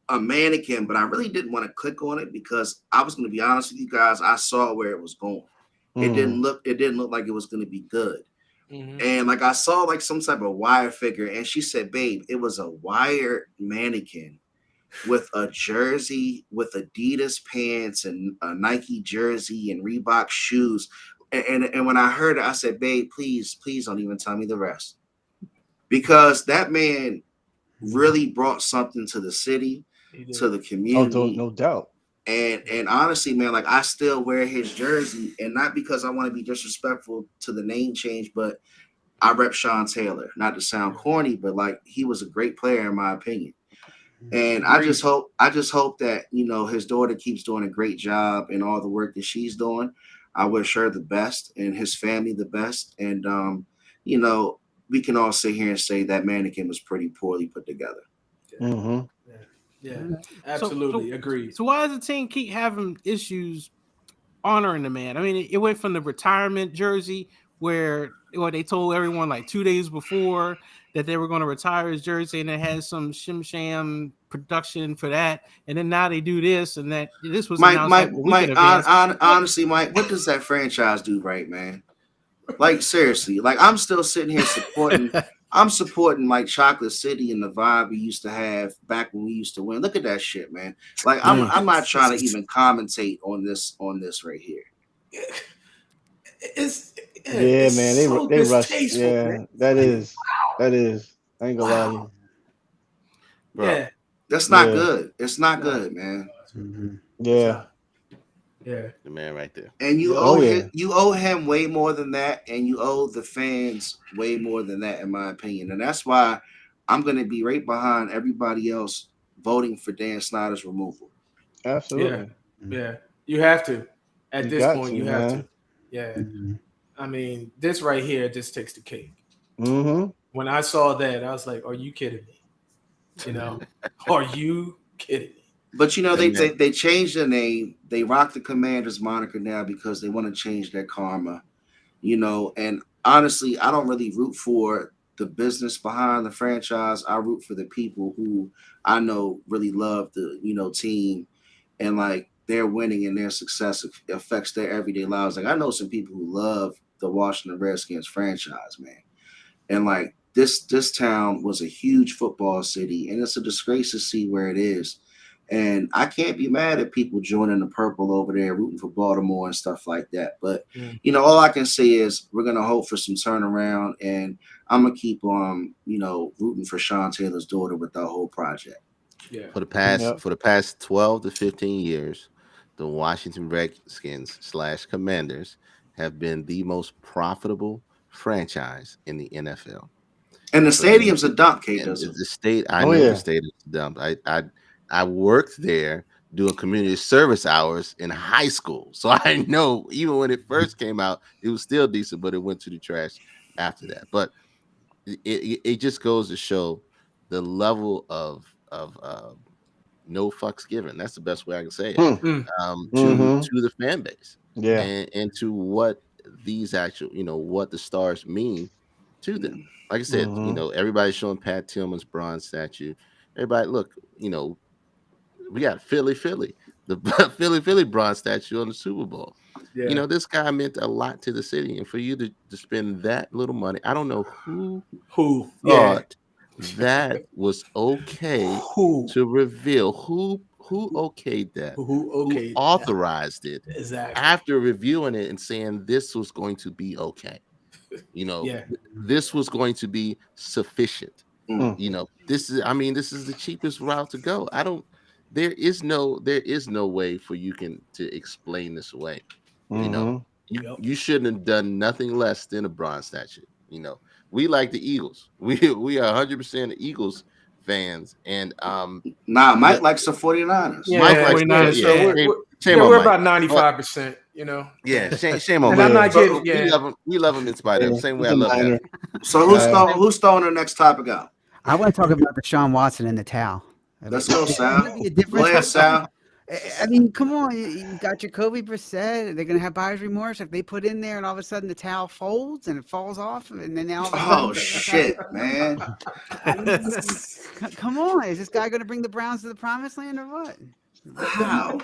a mannequin, but I really didn't want to click on it because I was going to be honest with you guys. I saw where it was going. It didn't look like it was going to be good. And like I saw like some type of wire figure, and she said, "Babe, it was a wire mannequin with a jersey, with Adidas pants and a Nike jersey and Reebok shoes." And when I heard it, I said, "Babe, please don't even tell me the rest," because that man really brought something to the city, to the community. Oh, no doubt. And honestly, man, like I still wear his jersey, and not because I want to be disrespectful to the name change, but I rep Sean Taylor. Not to sound corny, but like he was a great player in my opinion. And I just hope that, you know, his daughter keeps doing a great job in all the work that she's doing. I wish her the best and his family the best. And you know, we can all sit here and say that mannequin was pretty poorly put together. Mm-hmm. Yeah, absolutely agreed. So why does the team keep having issues honoring the man? I mean, it went from the retirement jersey where they told everyone like 2 days before that they were going to retire his jersey, and it had some shim production for that, and then now they do this, and that this was Mike, announced honestly, Mike, what does that franchise do right, man? Like seriously, like I'm still sitting here supporting. I'm supporting like Chocolate City and the vibe we used to have back when we used to win. Look at that shit, man. Like I'm not trying to even commentate on this right here. Man, they rush. Yeah, man. That is. I ain't gonna lie to you. Bro, yeah, that's not good. It's not good, man. Yeah. Yeah, the man right there. And you owe him way more than that, and you owe the fans way more than that, in my opinion. And that's why I'm going to be right behind everybody else voting for Dan Snyder's removal. Absolutely. Yeah. You have to. At this point, you have to. Yeah. Mm-hmm. I mean, this right here just takes the cake. Mm-hmm. When I saw that, I was like, "Are you kidding me? You know, are you kidding me?" But you know, they changed the name. They rock the Commanders moniker now because they want to change their karma. You know, and honestly, I don't really root for the business behind the franchise. I root for the people who I know really love the, you know, team, and like their winning and their success affects their everyday lives. Like I know some people who love the Washington Redskins franchise, man. And like this town was a huge football city, and it's a disgrace to see where it is. And I can't be mad at people joining the purple over there, rooting for Baltimore and stuff like that. But, you know, all I can say is we're going to hope for some turnaround, and I'm going to keep on, you know, rooting for Sean Taylor's daughter with the whole project. Yeah. For the past 12 to 15 years, the Washington Redskins / Commanders have been the most profitable franchise in the NFL. And the stadium's a dump, Kate. The state, the state is a dump. I worked there doing community service hours in high school. So I know even when it first came out, it was still decent, but it went to the trash after that. But it just goes to show the level of no fucks given. That's the best way I can say it. To the fan base. Yeah. And to what these actual, you know, what the stars mean to them. Like I said, you know, everybody's showing Pat Tillman's bronze statue. Everybody, look, you know, we got Philly, the Philly bronze statue on the Super Bowl. Yeah. You know, this guy meant a lot to the city, and for you to spend that little money, I don't know who thought that was okay to reveal. Who okayed that? Who authorized it? Exactly. After reviewing it and saying this was going to be okay. You know, this was going to be sufficient. You know, this is the cheapest route to go. There is no way for you to explain this away. You know, you shouldn't have done nothing less than a bronze statue. You know, we like the Eagles. We are 100% Eagles fans, and Mike likes the 49ers. Yeah, Mike likes 49ers. We're about 95%. You know. Yeah, shame on. And I'm not getting. We love him in spite of him. Same way I love him. So who's throwing the next topic out? I want to talk about the Deshaun Watson and the towel. Let's go, Sal. Go ahead, Sal. I mean, come on. You got Jacoby Brissett. They're going to have buyer's remorse if they put in there and all of a sudden the towel folds and it falls off. And then now. Oh, shit, man. Come on. Is this guy going to bring the Browns to the promised land or what? How?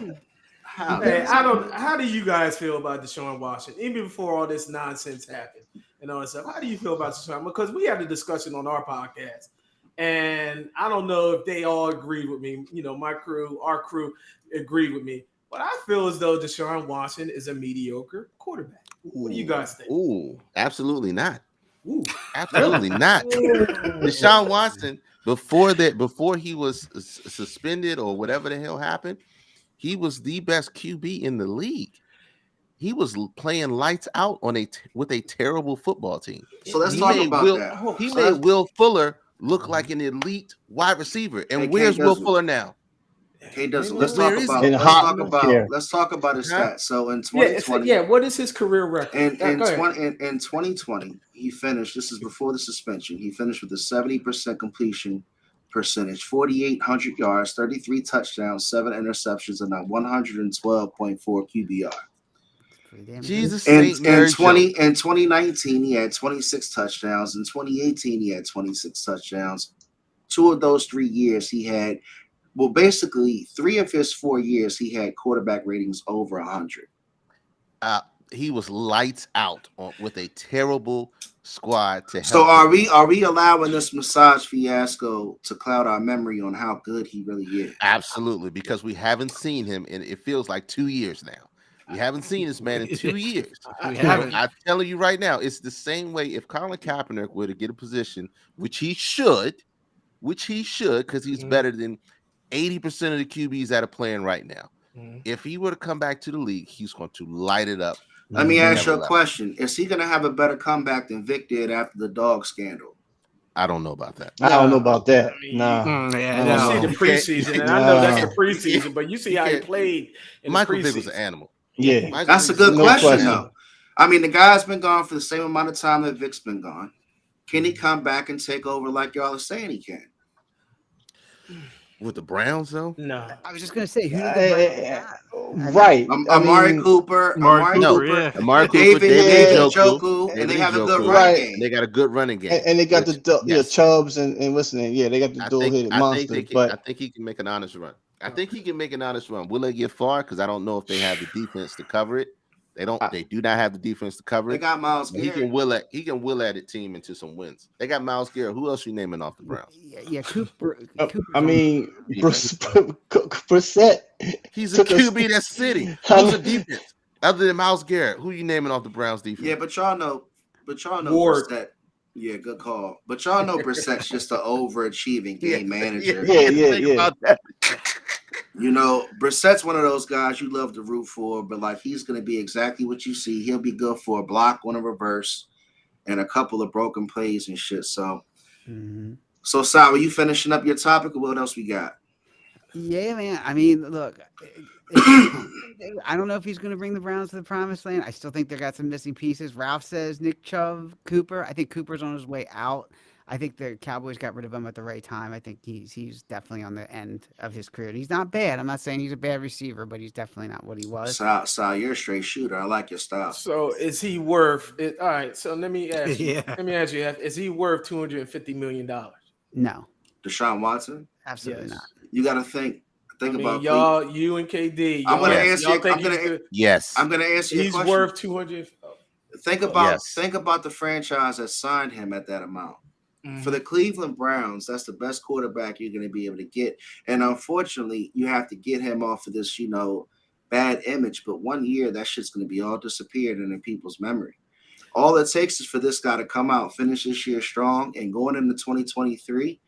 Hey, how do you guys feel about Deshaun Watson? Even before all this nonsense happened. and all that stuff. How do you feel about Deshaun? Because we had a discussion on our podcast, and I don't know if they all agreed with me. You know, my crew, our crew, agreed with me. But I feel as though Deshaun Watson is a mediocre quarterback. What do you guys think? Ooh, absolutely not. Ooh. Absolutely not. Deshaun Watson, before he was suspended or whatever the hell happened, he was the best QB in the league. He was playing lights out with a terrible football team. So let's talk about that. He made Will Fuller look like an elite wide receiver. And where's Will Fuller now? Okay, let's talk about his stats. So in 2020, what is his career record? In 2020, he finished. This is before the suspension. He finished with a 70% completion percentage, 4,800 yards, 33 touchdowns, 7 interceptions, and a 112.4 QBR. Jesus, in 2019, he had 26 touchdowns. In 2018, he had 26 touchdowns. 2 of those 3 years, he had. Well, basically, 3 of his 4 years, he had quarterback ratings over 100. He was lights out with a terrible squad to help. So are we allowing this massage fiasco to cloud our memory on how good he really is? Absolutely, because we haven't seen him in, it feels like 2 years now. We haven't seen this man in 2 years. I'm telling you right now, it's the same way if Colin Kaepernick were to get a position, which he should, because he's better than 80% of the QBs that are playing right now. If he were to come back to the league, he's going to light it up. Let me ask you a question. Is he going to have a better comeback than Vic did after the dog scandal? I don't know about that. I don't know about that. You see the preseason, and I know that's the preseason, but you see how he played in Michael the Vick preseason. was an animal. Yeah. That's a good question, though. I mean, the guy's been gone for the same amount of time that Vic's been gone. Can he come back and take over like y'all are saying he can? With the Browns, though? No. I was just going to say, who did right. Amari Cooper, David Njoku, and they have a good running game. They got a good running game. And they got the Chubbs and listening. Yeah, they got the dual-headed monster. I think he can make an honest run. Will they get far? Because I don't know if they have the defense to cover it. They don't. They do not have the defense to cover it. They got Myles Garrett. He can will at it team into some wins. They got Myles Garrett. Who else are you naming off the Browns? Yeah, Cooper. I mean, Brissett. He's a QB that's sitting. Who's a defense other than Myles Garrett? Who are you naming off the Browns defense? Yeah, but y'all know Ward. Brissett. Yeah, good call. But y'all know Brissett's just an overachieving game manager. Yeah. You know, Brissett's one of those guys you love to root for, but like he's going to be exactly what you see. He'll be good for a block on a reverse and a couple of broken plays and shit. So, So Sal, are you finishing up your topic, or what else we got? Yeah, man. I mean, look, I don't know if he's going to bring the Browns to the promised land. I still think they got some missing pieces. Ralph says Nick Chubb, Cooper. I think Cooper's on his way out. I think the Cowboys got rid of him at the right time. I think he's definitely on the end of his career. He's not bad. I'm not saying he's a bad receiver, but he's definitely not what he was. Sal, you're a straight shooter. I like your style. So is he worth it? All right. So let me ask you. Is he worth $250 million? No. Deshaun Watson? Absolutely not. You got to think about y'all. You and KD. I'm going to answer. Yes. I'm going to answer your question. He's worth 200. Think about the franchise that signed him at that amount. For the Cleveland Browns, that's the best quarterback you're going to be able to get. And unfortunately, you have to get him off of this, bad image. But 1 year, that shit's going to be all disappeared in people's memory. All it takes is for this guy to come out, finish this year strong, and going into 2023,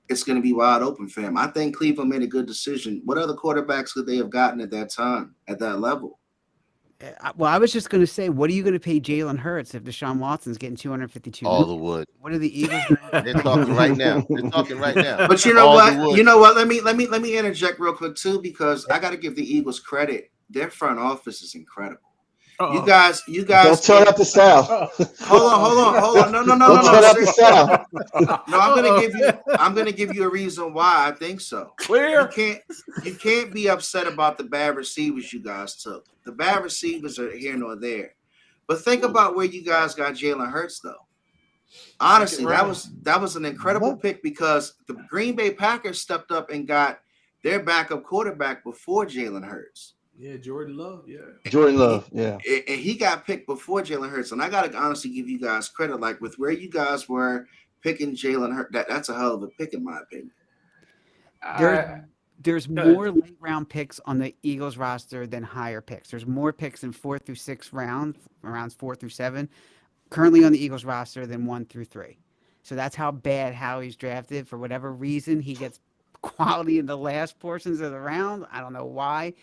it's going to be wide open for him. I think Cleveland made a good decision. What other quarterbacks could they have gotten at that time, at that level? Well, I was just going to say, what are you going to pay Jalen Hurts if Deshaun Watson's getting $252 all the wood? What are the Eagles? They're talking right now. But you know what? You know what? Let me interject real quick too, because I got to give the Eagles credit. Their front office is incredible. You guys. Don't turn up the South. Hold on. No. Don't turn up the South. No, I'm gonna give you a reason why I think so. Clear. You can't be upset about the bad receivers you guys took. The bad receivers are here nor there. But think about where you guys got Jalen Hurts though. Honestly, that was an incredible pick, because the Green Bay Packers stepped up and got their backup quarterback before Jalen Hurts. Yeah, Jordan Love. Yeah. Jordan Love. Yeah. And he got picked before Jalen Hurts. And I gotta honestly give you guys credit. Like with where you guys were picking Jalen Hurts, that's a hell of a pick in my opinion. There's more late round picks on the Eagles roster than higher picks. There's more picks in 4 through 6 rounds 4 through 7, currently on the Eagles roster than 1 through 3. So that's how bad Howie's drafted. For whatever reason, he gets quality in the last portions of the round. I don't know why.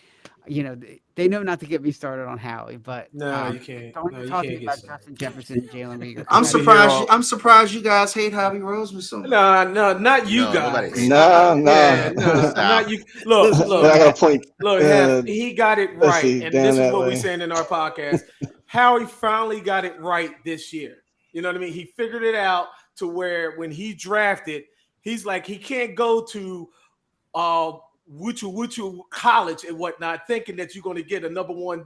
You know, they know not to get me started on Howie, but no, you can't. Don't no, you talk can't about get Justin Jefferson and Jalen Reagor. I'm surprised you guys hate Howie Roseman so much. No, not you guys. No. Not you. Look. I got a point. Look, he got it right, and this is what way. we're saying in our podcast. Howie finally got it right this year. You know what I mean? He figured it out to where when he drafted, he's like he can't go to Wuchu college and whatnot, thinking that you're going to get a number one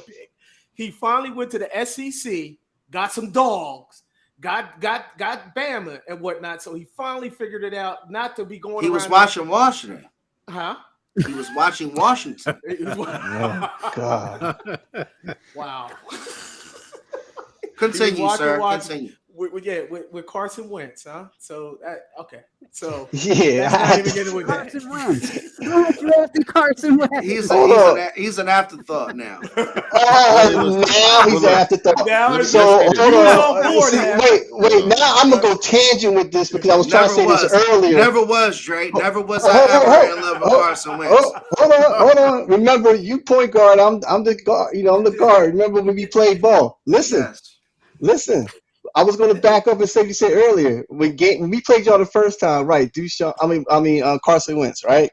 pick. He finally went to the SEC, got some dogs, got Bama and whatnot. So he finally figured it out not to be going. He was watching Washington. Huh? He was watching Washington. Oh, God. Wow. Continue, sir. Continue. With Carson Wentz, huh? So okay. So yeah, not even getting with Carson Wentz. Drafted Carson Wentz. He's an afterthought now. Now he's an afterthought. Wait. Now I'm gonna go tangent with this because I was trying to say this earlier. Never was, Dre. Never was I ever in love with Carson Wentz. Hold on. Remember, you point guard. I'm the guard. You know, I'm the guard. Remember when we played ball? Listen. I was going to back up and say what you said earlier. When we played y'all the first time, right? Carson Wentz, right?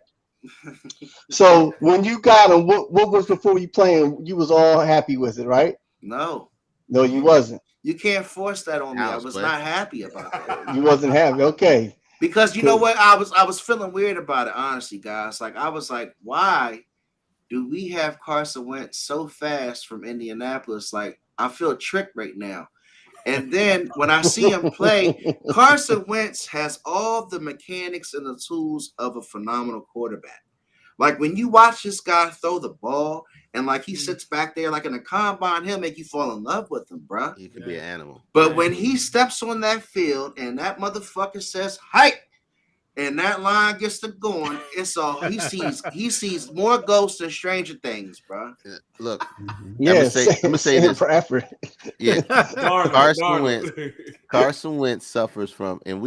So when you got him, what was before you playing? You was all happy with it, right? No, you wasn't. You can't force that on me. I was not happy about that. You wasn't happy, okay? Because you know what? I was feeling weird about it, honestly, guys. Like I was like, why do we have Carson Wentz so fast from Indianapolis? Like I feel tricked right now. And then when I see him play, Carson Wentz has all the mechanics and the tools of a phenomenal quarterback. Like when you watch this guy throw the ball and like he sits back there like in a combine, he'll make you fall in love with him, bro. He could be an animal. But when he steps on that field and that motherfucker says, "Hike," and that line gets to going, it's all he sees more ghosts than Stranger Things, bro. Look, yes, I'm gonna say this. For effort. Yeah, Carson Wentz suffers from, and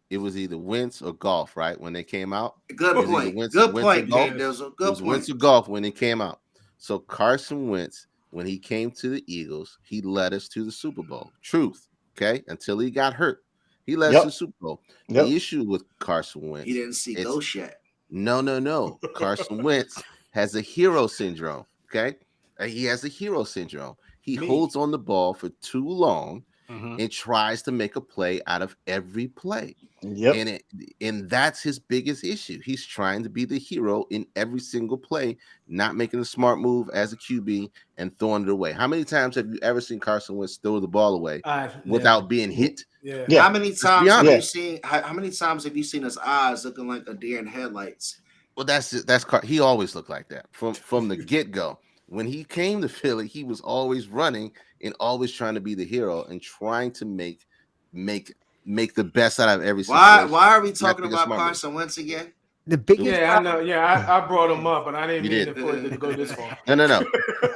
it was either Wentz or golf, right? When they came out. Good point. Good point, Dizzle. Good point. Wentz or golf when they came out. So Carson Wentz, when he came to the Eagles, he led us to the Super Bowl. Truth, okay? Until he got hurt. He led us to the Super Bowl. The issue with Carson Wentz. He didn't see ghost yet. No. Carson Wentz has a hero syndrome. Okay. He has a hero syndrome. He holds on the ball for too long and tries to make a play out of every play. Yep. And that's his biggest issue. He's trying to be the hero in every single play, not making a smart move as a QB and throwing it away. How many times have you ever seen Carson Wentz throw the ball away without being hit? Yeah. How many times have you seen? How many times have you seen his eyes looking like a deer in headlights? Well, that's he always looked like that from the get go. When he came to Philly, he was always running and always trying to be the hero and trying to make the best out of every situation. Why are we talking about Carson Wentz again? The biggest I know. Yeah, I brought him up, but I didn't mean for it to go this far. No.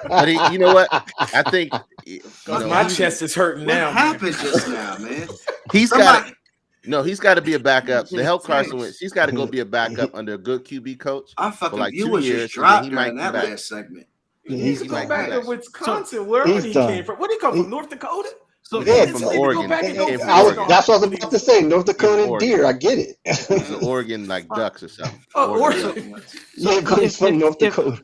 But you know what? I think my chest is hurting now. What happened just now, man? He's got to be a backup. To help Carson Wentz, he's got to go be a backup under a good QB coach. I fucking like you 2 was years. Just dropped in that last segment. He's go back to Wisconsin, wherever he came from. Where did he come from? North Dakota? So from Oregon. That's what I was about to say. North Dakota and deer. I get it. It's Oregon like ducks or something. Oregon. Yeah, comes from North Dakota.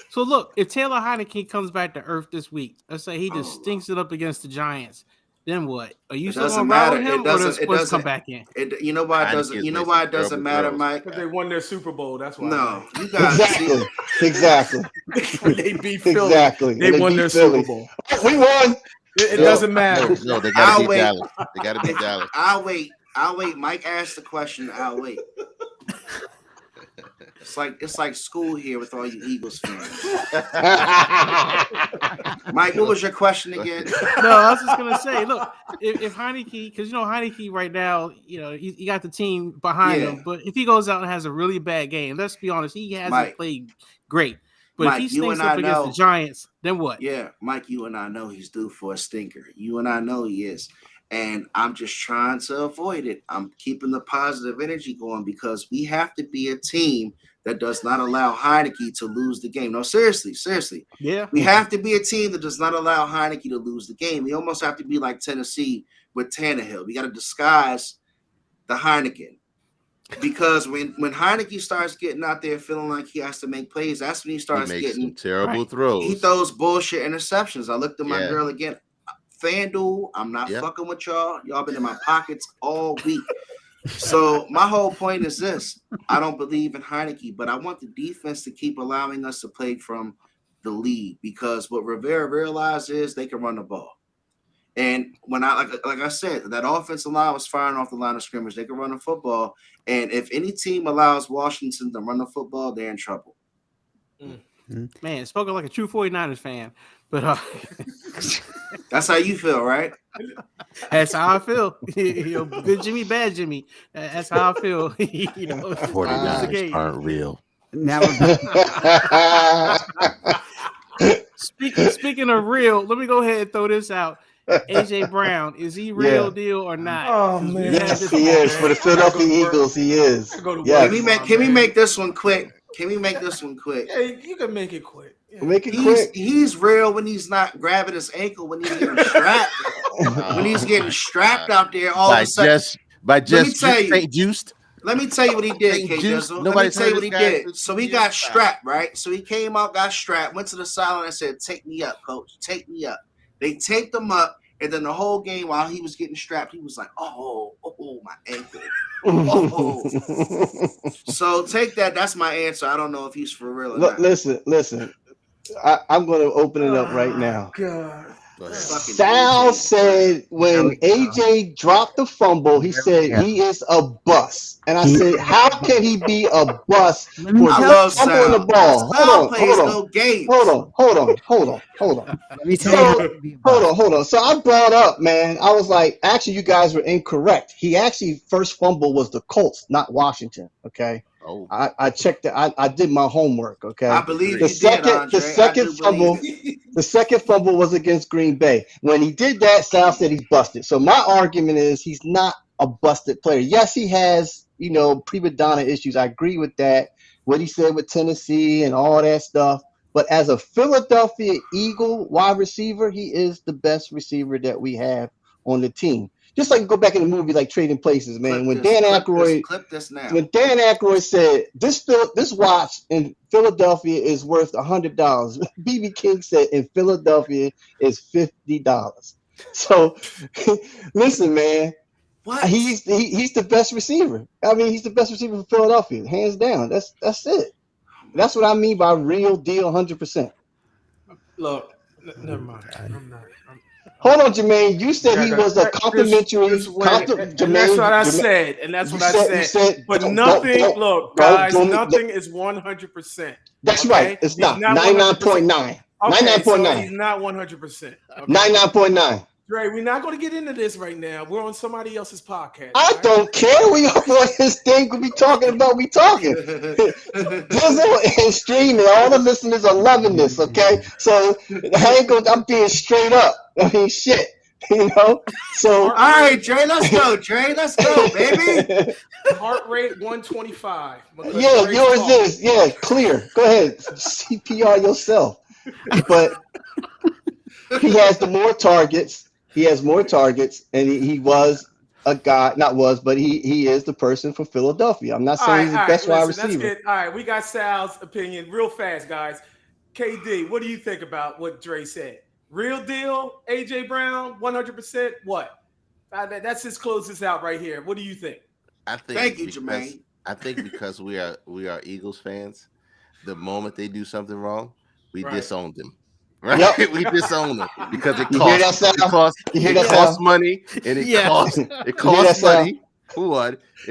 So look, if Taylor Heineke comes back to earth this week, let's say he just stinks it up against the Giants, then what? Are you still going to ride with him, or does Spurs come back in? You know why it doesn't? You know why it doesn't matter, Mike? Because they won their Super Bowl. That's why. No, you guys exactly. When they beat Philly, exactly. They won their Super Bowl. We won. It doesn't matter. No, they got to beat Dallas. They got to beat Dallas. I'll wait. Mike asked the question. I'll wait. It's like school here with all you Eagles fans. Mike, what was your question again? No, I was just gonna say, look, if Heineke, because Heineke right now, he got the team behind him, but if he goes out and has a really bad game, let's be honest, he hasn't played great. But Mike, if he stinks up against the Giants, then what? Yeah, Mike, you and I know he's due for a stinker. You and I know he is. And I'm just trying to avoid it. I'm keeping the positive energy going because we have to be a team that does not allow Heineke to lose the game. No, seriously. Yeah. We have to be a team that does not allow Heineke to lose the game. We almost have to be like Tennessee with Tannehill. We got to disguise the Heineken. Because when Heineke starts getting out there feeling like he has to make plays, that's when he starts getting terrible throws. He throws bullshit interceptions. I looked at my girl again. FanDuel, I'm not fucking with y'all. Y'all been in my pockets all week. So my whole point is this. I don't believe in Heineke, but I want the defense to keep allowing us to play from the lead because what Rivera realized is they can run the ball. And when like I said, that offensive line was firing off the line of scrimmage. They can run the football. And if any team allows Washington to run the football, they're in trouble. Man, spoken like a true 49ers fan. But that's how you feel, right? That's how I feel. Good Jimmy, bad Jimmy. That's how I feel. 49ers aren't real. Now Speaking of real, let me go ahead and throw this out. AJ Brown, is he real deal or not? Oh man, yes, he is. For the Philadelphia Eagles, he is. Yes. Can we make this one quick? Hey, you can make it quick. Yeah. Make it quick. He's real when he's not grabbing his ankle when he's getting strapped. When he's getting strapped out there, all of a sudden. Juiced. Let me tell you what he did, K Dizzle. Let me tell you what he did. So he got strapped, right? So he came out, got strapped, went to the sideline and said, "Take me up, coach. Take me up." They taped him up, and then the whole game while he was getting strapped, he was like, "Oh, my ankle." Oh. So take that. That's my answer. I don't know if he's for real or not. Listen. I'm going to open it up right now. God. Sal said when AJ dropped the fumble, he said he is a bust. And I said, how can he be a bust for fumbling the ball? Hold on. Let me tell you. Hold on. So I brought up, man, I was like, actually, you guys were incorrect. He actually first fumble was the Colts, not Washington. Okay. Oh. I checked it. I did my homework. Okay. I believe the second fumble was against Green Bay. When he did that, Sal said he's busted. So my argument is he's not a busted player. Yes, he has, prima donna issues. I agree with that. What he said with Tennessee and all that stuff. But as a Philadelphia Eagle wide receiver, he is the best receiver that we have on the team. Just like go back in the movie like Trading Places, man. When Dan Aykroyd said this watch in Philadelphia is worth $100, BB King said in Philadelphia is $50. So listen, man, he's the best receiver. I mean, he's the best receiver for Philadelphia, hands down. That's it. That's what I mean by real deal, 100%. Look, never mind. I'm not. Hold on, Jermaine. You said he was a complimentary. That's what I said. But nothing. Nothing is 100%. That's right. It's not 99.9. 99.9. He's not 100%. 99.9. Dre, we're not going to get into this right now. We're on somebody else's podcast. I don't care. We on this thing. We talking about. We talking. Dizzle and streaming. All the listeners are loving this. Okay, so I'm being straight up. I mean, shit. So all right, Dre. Let's go, baby. Heart rate 125. Yeah, yours is. Yeah, clear. Go ahead. CPR yourself. But he has more targets. And he was a guy, but he is the person for Philadelphia. I'm not saying he's the best wide receiver. All right, we got Sal's opinion real fast, guys. KD, what do you think about what Dre said? Real deal, AJ Brown, 100%. What? That's just close this out right here. What do you think? Thank you, Jermaine. I think because we are Eagles fans, the moment they do something wrong, we disown them. Right, we disown them because it costs money, and it costs money. And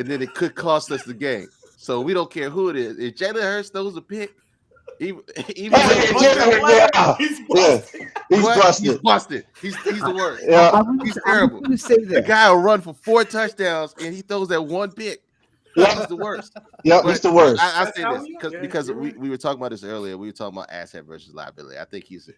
then it could cost us the game. So we don't care who it is. If Jalen Hurts throws a pick, even He's he's busted. busted. He's the worst. Yeah. He's terrible. I'm going to say The this. guy will run for 4 touchdowns and he throws that one pick. He's the worst. Yep, he's the worst. I That's say how this we are. because Yeah, you're right. we were talking about this earlier. We were talking about asset versus liability. I think he's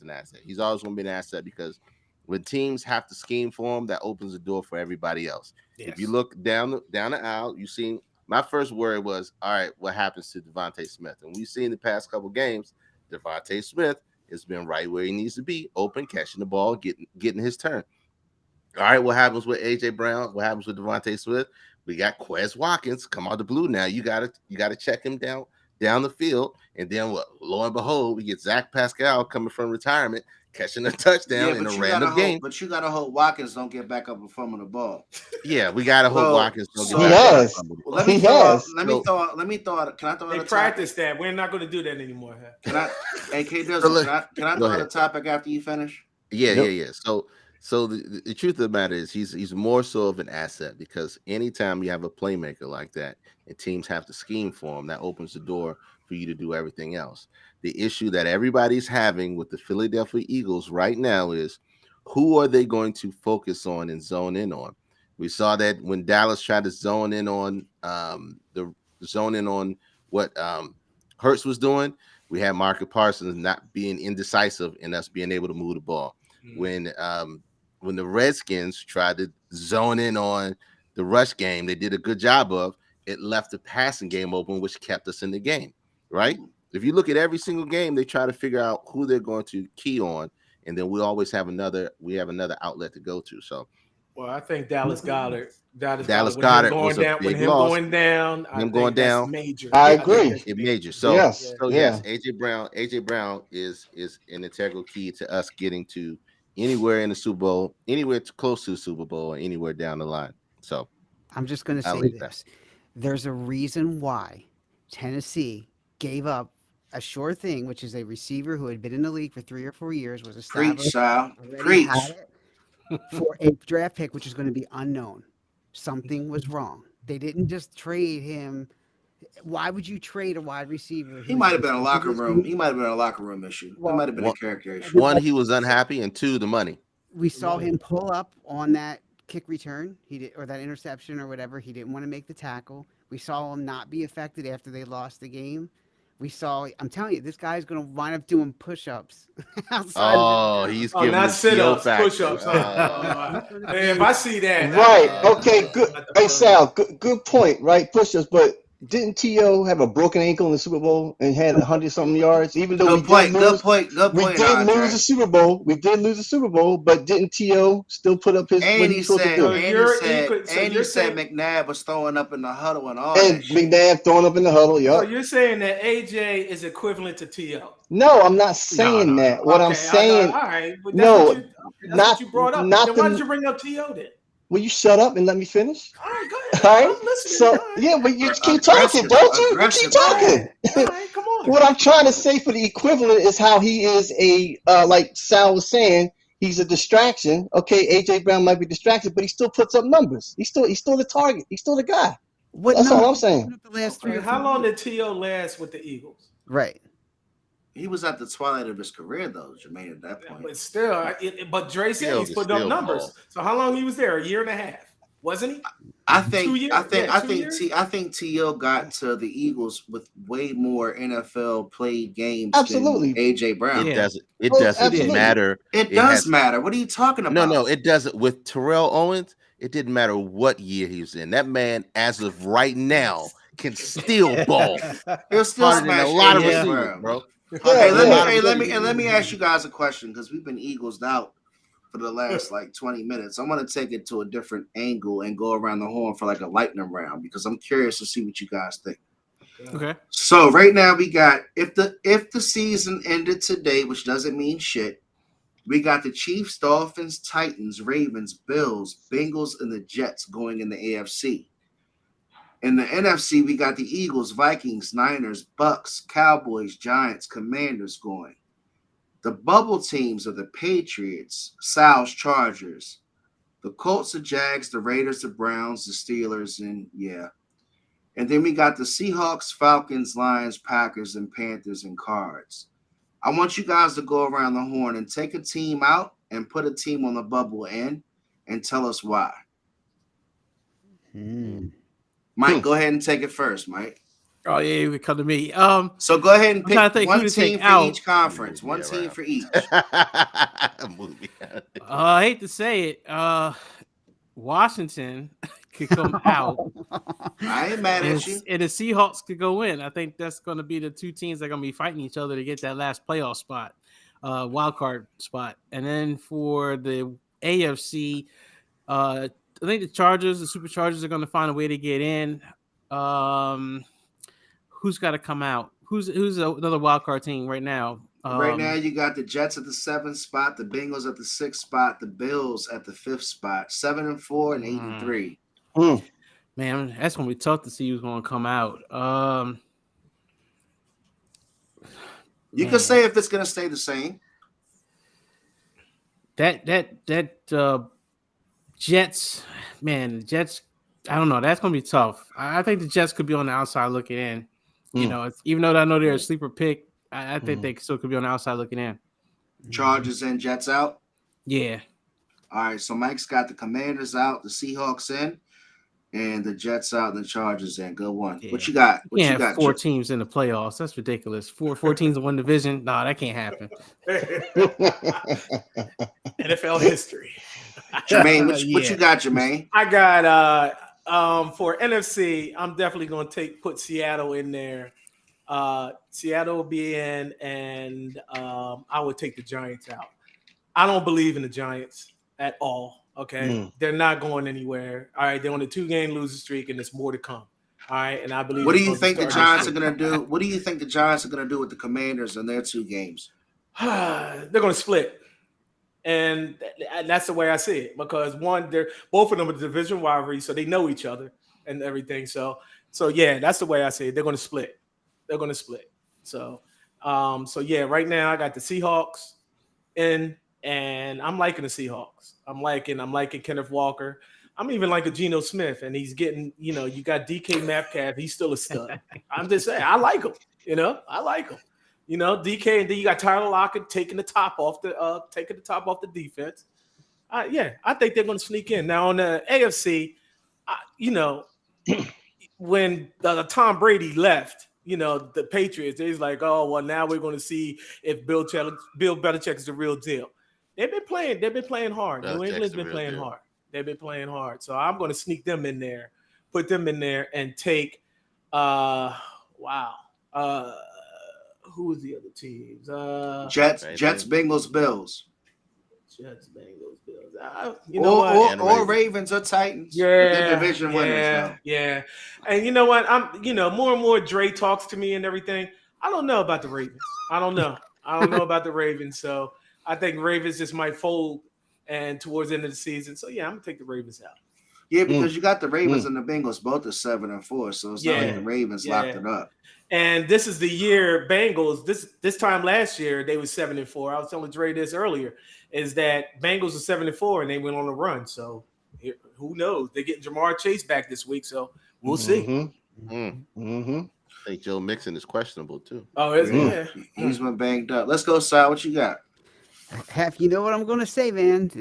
an asset. He's always going to be an asset because when teams have to scheme for him, that opens the door for everybody else. Yes. If you look down the aisle, you seen my first worry was, all right, what happens to Devontae Smith? And we've seen the past couple games, Devontae Smith has been right where he needs to be, open, catching the ball, getting his turn. All right, what happens with AJ Brown? What happens with Devontae Smith? We got Quez Watkins come out the blue now. You gotta check him down the field, and then what? Lo and behold, we get Zach Pascal coming from retirement, catching a touchdown in a random game. But you gotta hope Watkins don't get back up and fumble the ball. Yeah, we gotta hope Watkins don't so- get He back has. up and fumble the Well, ball. let me throw out. Can I throw out They a topic? practice that. We're not going to do that anymore. Can I? Hey, K So Dizzle, look- can I go throw out a ahead. topic after you finish? Yeah. So the truth of the matter is he's more so of an asset because anytime you have a playmaker like that and teams have to scheme for him, that opens the door for you to do everything else. The issue that everybody's having with the Philadelphia Eagles right now is who are they going to focus on and zone in on? We saw that when Dallas tried to zone in on what Hurts was doing. We had Marcus Parsons not being indecisive and us being able to move the ball. When the Redskins tried to zone in on the rush game, they did a good job of it, left the passing game open, which kept us in the game, right? If you look at every single game, they try to figure out who they're going to key on, and then we always have another outlet to go to. So, Well, I think Dallas Goddard. Dallas when him Goddard going was a down, big when him loss. going down, I Him think going that's down. major. I think agree. that's it big. major. So, Yes. so Yeah. yes, AJ Brown is an integral key to us getting to anywhere in the Super Bowl, anywhere close to the Super Bowl, or anywhere down the line. So I'm just going to I'll say leave that. this. There's a reason why Tennessee gave up a sure thing, which is a receiver who had been in the league for 3 or 4 years, was Preach, established, Sal. already Preach. had it, for a draft pick, which is going to be unknown. Something was wrong. They didn't just trade him. Why would you trade a wide receiver? He might have been a locker room. He might have been a locker room issue. It might have been a character issue. One, he was unhappy, and two, the money. We saw him pull up on that kick return, or that interception or whatever. He didn't want to make the tackle. We saw him not be affected after they lost the game. I'm telling you, this guy's going to wind up doing push-ups outside. Oh, he's giving not the sit-ups, factor. push-ups. Man, if I see that, Right. Okay. Good. Hey, Sal. Good point. Right. Push-ups. But didn't T.O. have a broken ankle in the Super Bowl and had 100-something yards? Even though Good point. Good point. we did lose the Super Bowl. We did lose the Super Bowl, but didn't T.O. still put up his? And what he supposed to said, do? and he said McNabb was throwing up in the huddle and all And that shit. McNabb throwing up in the huddle. So Yup. you're saying that AJ is equivalent to T.O. No, I'm not saying that. What I'm saying, all right. But no, that's not what you brought up. not Then why the- did you bring up T.O. then? will you shut up and let me finish? All right, go ahead. All right. I'm listening. So All right. yeah, but you keep Aggressive, talking, don't you? You aggressive. keep talking. All right, come on. What I'm trying to say for the equivalent is how he is a like Sal was saying, he's a distraction. Okay, AJ Brown might be distracted, but he still puts up numbers. He's still the target. He's still the guy. What That's all number I'm saying. the last 3 or How 4 long years? did T.O. last with the Eagles? Right. He was at the twilight of his career, though, Jermaine, at that point. But still, but Dre said Still, he's putting up still numbers. ball. So how long he was there? A year and a half, wasn't he? I 2 think years? I think Yeah, I 2 think years? I think T.O. got to the Eagles with way more NFL played games Absolutely. than AJ Brown. It Yeah. doesn't. It Oh, doesn't absolutely. matter. It It does has- matter. What are you talking about? No, it doesn't. With Terrell Owens, it didn't matter what year he was in. That man, as of right now, can still ball He'll still harder than smash a lot of AJ receivers, Brown. bro. Hey, Yeah. let me ask you guys a question because we've been Eagles out for the last like 20 minutes. I want to take it to a different angle and go around the horn for like a lightning round because I'm curious to see what you guys think. Okay. So right now we got if the season ended today, which doesn't mean shit, we got the Chiefs, Dolphins, Titans, Ravens, Bills, Bengals, and the Jets going in the AFC. In the NFC, we got the Eagles, Vikings, Niners, Bucks, Cowboys, Giants, Commanders going. The bubble teams are the Patriots, Sal's Chargers, the Colts, the Jags, the Raiders, the Browns, the Steelers, and yeah. And then we got the Seahawks, Falcons, Lions, Packers, and Panthers and Cards. I want you guys to go around the horn and take a team out and put a team on the bubble in and tell us why. Mike, go ahead and take it first, Mike. Oh yeah, you come to me. So go ahead and pick one to team take for out. each conference. One team for each. I hate to say it. Washington could come out. I ain't mad at you. And the Seahawks could go in. I think that's going to be the two teams that are going to be fighting each other to get that last playoff spot, wild card spot. And then for the AFC, I think the Superchargers are going to find a way to get in. Who's got to come out? Who's another wild card team right now? Right now, you got the Jets at the 7th spot, the Bengals at the 6th spot, the Bills at the 5th spot, 7-4 and 83. Man, that's gonna be tough to see who's gonna come out. You can say if it's gonna stay the same. That Jets, man, the Jets. I don't know. That's gonna be tough. I think the Jets could be on the outside looking in. You know, even though I know they're a sleeper pick. I think they still could be on the outside looking in. Chargers in, Jets out? Yeah. All right, so Mike's got the Commanders out, the Seahawks in, and the Jets out and the Chargers in. Good one. Yeah. What you got? What you got? 4 teams in the playoffs. That's ridiculous. Four teams in one division. No, that can't happen. NFL history. Jermaine, what you got, Jermaine? I got for NFC, I'm definitely gonna put Seattle in there. Seattle will be in, and I would take the Giants out. I don't believe in the Giants at all. Okay, they're not going anywhere. All right, they're on a 2-game losing streak, and there's more to come. All right, and I believe. What do you think the Giants are going to do? What do you think the Giants are going to do with the Commanders in their 2 games? They're going to split, and that's the way I see it. Because one, they're both of them are division rivalry, so they know each other and everything. So yeah, that's the way I see it. They're going to split. They're going to split. So yeah, right now I got the Seahawks in, and I'm liking the Seahawks. I'm liking Kenneth Walker. I'm even liking Geno Smith, and he's getting, you got DK Metcalf. He's still a stud. I'm just saying, I like him. I like him. DK, and then you got Tyler Lockett taking the top off the defense. Yeah, I think they're going to sneak in. Now on the AFC, when Tom Brady left, the Patriots, they're like, oh well, now we're going to see if Bill Belichick is the real deal. They've been playing hard. New England's been playing hard. They've been playing hard. So I'm going to sneak them in there, put them in there, and take who was the other teams? Jets, Bengals, Bills. Jets, Bengals, Bills. Or Ravens or Titans. Yeah, they're division winners. Yeah. And you know what? I'm more and more Dre talks to me and everything. I don't know about the Ravens. I don't know about the Ravens. So I think Ravens just might fold and towards the end of the season. So yeah, I'm gonna take the Ravens out. Yeah, because you got the Ravens and the Bengals both are 7-4, so it's not like the Ravens locked it up. And this is the year Bengals. This time last year they were 7-4. I was telling Dre this earlier. Is that Bengals are 7-4 and they went on a run. So who knows? They're getting Jamar Chase back this week, so we'll see. I think Joe Mixon is questionable too. Oh, is he? Yeah. He's been banged up. Let's go, Sal. What you got? Hef, you know what I'm going to say, man.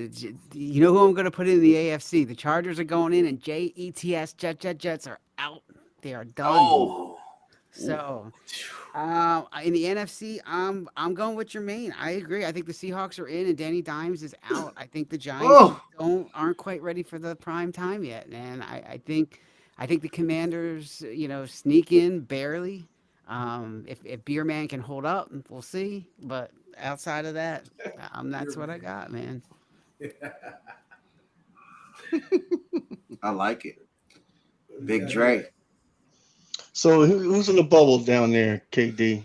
You know who I'm going to put in the AFC. The Chargers are going in, and Jets are out. They are done. Oh. So, in the NFC, I'm going with Jermaine. I agree. I think the Seahawks are in, and Danny Dimes is out. I think the Giants aren't quite ready for the prime time yet, man. I think the Commanders, sneak in barely. If Beerman can hold up, we'll see. But outside of that, that's what I got, man. I like it. Big Dre. So who's in the bubble down there, KD?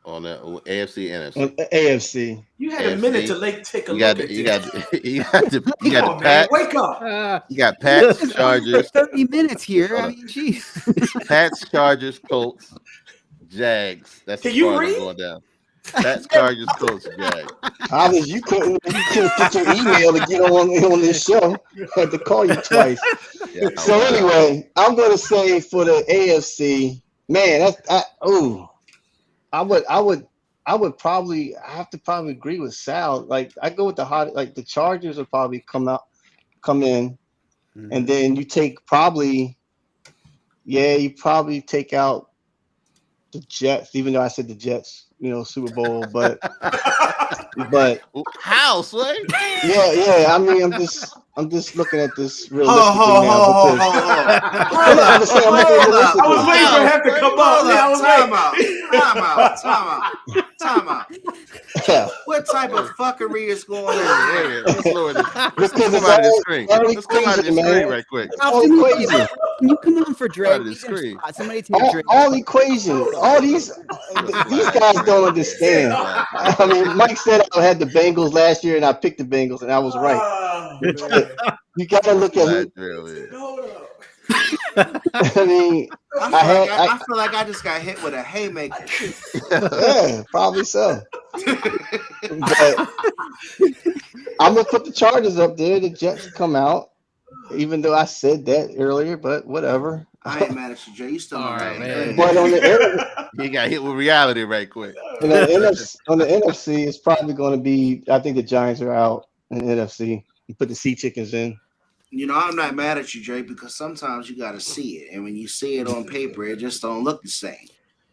On the AFC, NFC. On AFC. You had a minute to take a look at this. You got the Pats. Wake up. You got Pats, Chargers. 30 minutes here. I mean, geez. Pats, Chargers, Colts, Jags. That's Can you read? Going down. Pats, Chargers, Colts, Jags. Obviously, you couldn't get your email to get on this show. I had to call you twice. Yeah, So anyway, I'm gonna say for the AFC, man, I would probably have to agree with Sal. Like I go with the Chargers will probably come in, and then you take you probably take out the Jets, even though I said the Jets, Super Bowl, but how, Sway? Yeah. I mean, I'm just looking at this realistically Hold now. up. I was waiting for him to come up. Time out. Yeah. What type of fuckery is going on? Let's lower this. Let's Because come it's out of the all- screen. all Let's come out of the equation, screen man. right quick. All equation. Can you come on for Dre? Out of the We got a screen. spot. Somebody take Dre. All equation. All these guys don't understand. I mean, Mike said I had the Bengals last year, and I picked the Bengals, and I was right. You got to look at who. I mean, I feel like I just got hit with a haymaker. yeah, probably so. But I'm gonna put the Chargers up there. The Jets come out, even though I said that earlier. But whatever. I ain't mad at you, Jay. You still All right, man. But on the He got hit with reality right quick. on the NFC, it's probably going to be. I think the Giants are out in the NFC. You put the Sea Chickens in. I'm not mad at you, Jay, because sometimes you got to see it, and when you see it on paper, it just don't look the same.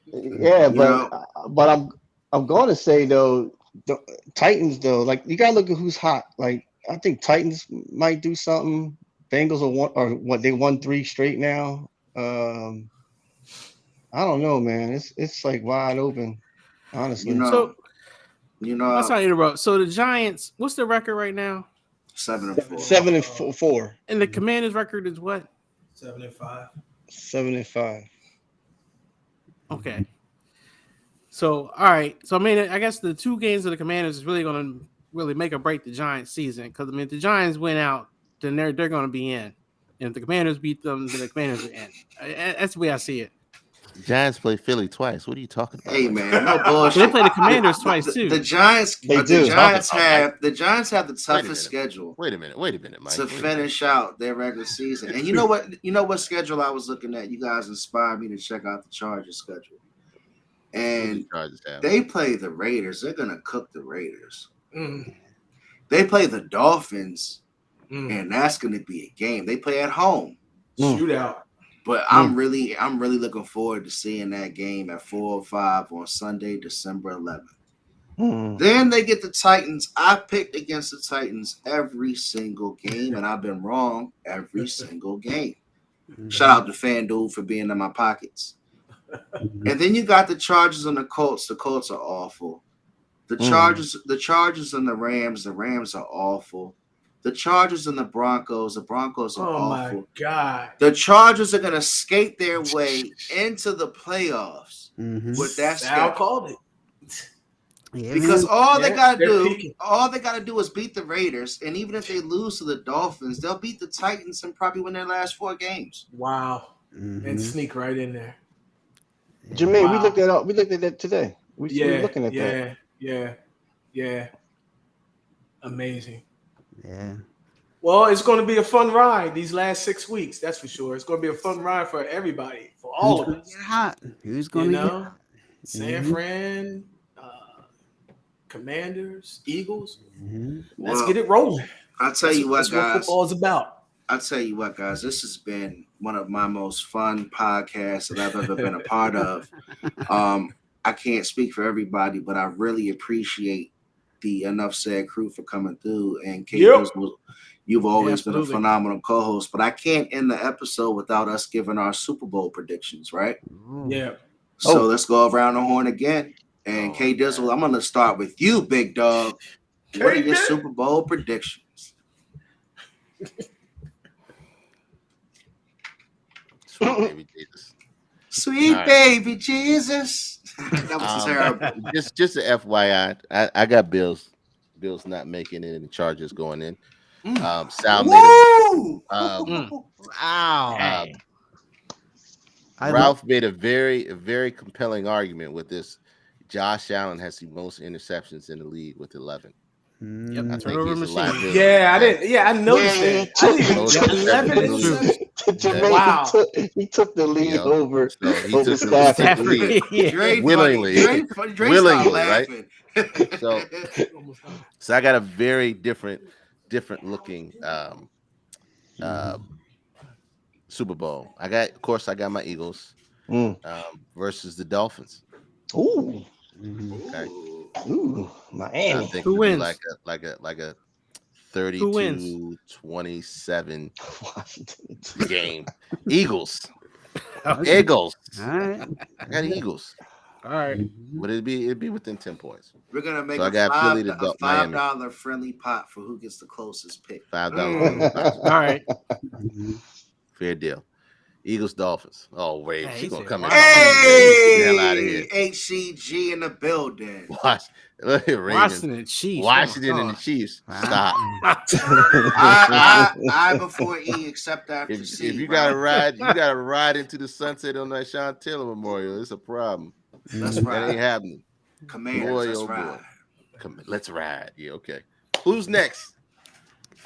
Yeah, but I'm going to say though, the Titans though, like you got to look at who's hot. Like I think Titans might do something. Bengals they won 3 straight now. I don't know, man. It's like wide open, honestly. So That's not interrupt. So the Giants, what's the record right now? 7-4. 7-4. And the Commanders' record is what? 7-5. 7-5. Okay. So all right. So I mean, I guess the 2 games of the Commanders is really going to really make or break the Giants' season, because I mean, if the Giants win out, then they're going to be in. And if the Commanders beat them, then the Commanders are in. That's the way I see it. The Giants play Philly twice. What are you talking about? Hey man, no bullshit. They play the Commanders twice too. The Giants, They the do. Giants have the toughest minute. schedule Wait a minute, Mike. to finish out their regular season. And you know what schedule I was looking at? You guys inspired me to check out the Chargers schedule. And they play the Raiders. They're gonna cook the Raiders. They play the Dolphins, and that's gonna be a game. They play at home. Shootout. But I'm really looking forward to seeing that game at 4:05 on Sunday, December 11th. Then they get the Titans. I picked against the Titans every single game, and I've been wrong every single game. Shout out to FanDuel for being in my pockets. And then you got the Chargers and the Colts. The Colts are awful. The Chargers and the Rams are awful. The Chargers and the Broncos are awful. Oh my God. The Chargers are going to skate their way into the playoffs with that Sal schedule. called it. Yeah, Because man. all they got to they're do, peaking. is beat the Raiders, and even if they lose to the Dolphins, they'll beat the Titans and probably win their last 4 games. Wow. And sneak right in there. Jermaine, Wow. we looked at that today. We were looking at that. Yeah. Amazing. Yeah. Well, it's going to be a fun ride these last 6 weeks. That's for sure. It's going to be a fun ride for everybody, for all of us. Get hot. Who's You going to know, get San Fran, Commanders, Eagles. Let's Well, get it rolling. I'll tell you what, That's what guys. football is about. I'll tell you what, guys. This has been one of my most fun podcasts that I've ever been a part of. I can't speak for everybody, but I really appreciate the Enough Said crew for coming through. And Kate, you've always been a phenomenal co-host. But I can't end the episode without us giving our Super Bowl predictions, right? Yeah. So let's go around the horn again. And K Dizzle, I'm going to start with you, big dog. What are your Super Bowl predictions? Sweet baby Jesus. Sweet baby Jesus. That was terrible. Just an FYI, I got Bills. Bills not making it, and the Chargers going in. Sal made Ralph made a very compelling argument with this. Josh Allen has the most interceptions in the league with 11. I think he's a liability. Yeah, I noticed that. I didn't even 11 interceptions. Jermaine, Wow. he took the lead over So he over took the Stafford. lead. Yeah. Dre Willingly. Willingly, right? So- So I got a very different looking Super Bowl. Of course, I got my Eagles versus the Dolphins. Ooh, Okay. ooh, I Miami. think Who it'll be wins? like a Who wins? 32-27 Washington. game. Eagles. Okay. Eagles. All right. I got Eagles. All right. But it'd be within 10 points. We're gonna make So I a got Philly to Miami. $5 friendly pot for who gets the closest pick. $5. All right. Fair deal. Eagles, Dolphins. Oh wait, Hey, she's he gonna said, come in. wow. Hey, Get the hell out of here. HCG in the building. Watch. Look at Ravens. Washington Chiefs. Washington Oh, and the God. Chiefs. Wow. Stop. I before E, except after If C. you right? gotta ride into the sunset on that Sean Taylor Memorial, it's a problem. That's That right. ain't happening. Commanders, Boy, that's oh, boy. right. Come, let's ride. Yeah, okay. Who's next?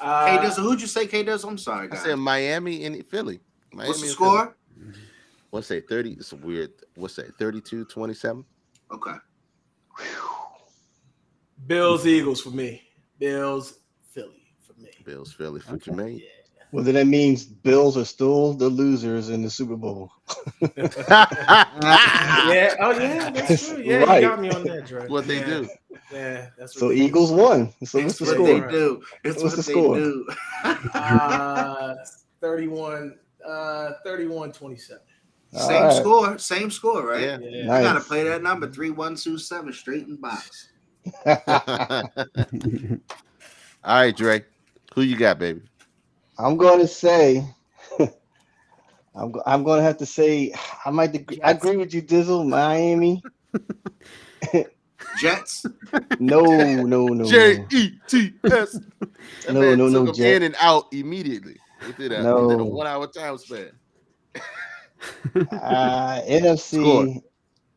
K Dizzle, who'd you say, K Dizzle? I'm sorry, I guys. said Miami and Philly. Miami What's the and score? Philly. What's say 30? It's a weird. What's that? 32-27. Okay. Bills, Eagles for me. Bills, Philly for me. Bills, Philly for Okay. Jermaine. Well, then that means Bills are still the losers in the Super Bowl. Yeah. Oh yeah, that's true. Yeah, Right. you got me on that, Dre. What they Yeah. do. Yeah, that's So what they Eagles won. So what's the What What they they score? do. It's What's what the they score? do. do. 31-27. Same score, right? Yeah. Yeah. I gotta Nice. play that number 3127 straight in box. All right, Dre. Who you got, baby? I'm going to say, I'm going to have to say, I agree with you, Dizzle. Miami. Jets. No. J-E-T-S. That No, man no, no, took him Jet. in and out immediately within a No. 1 hour time span. NFC.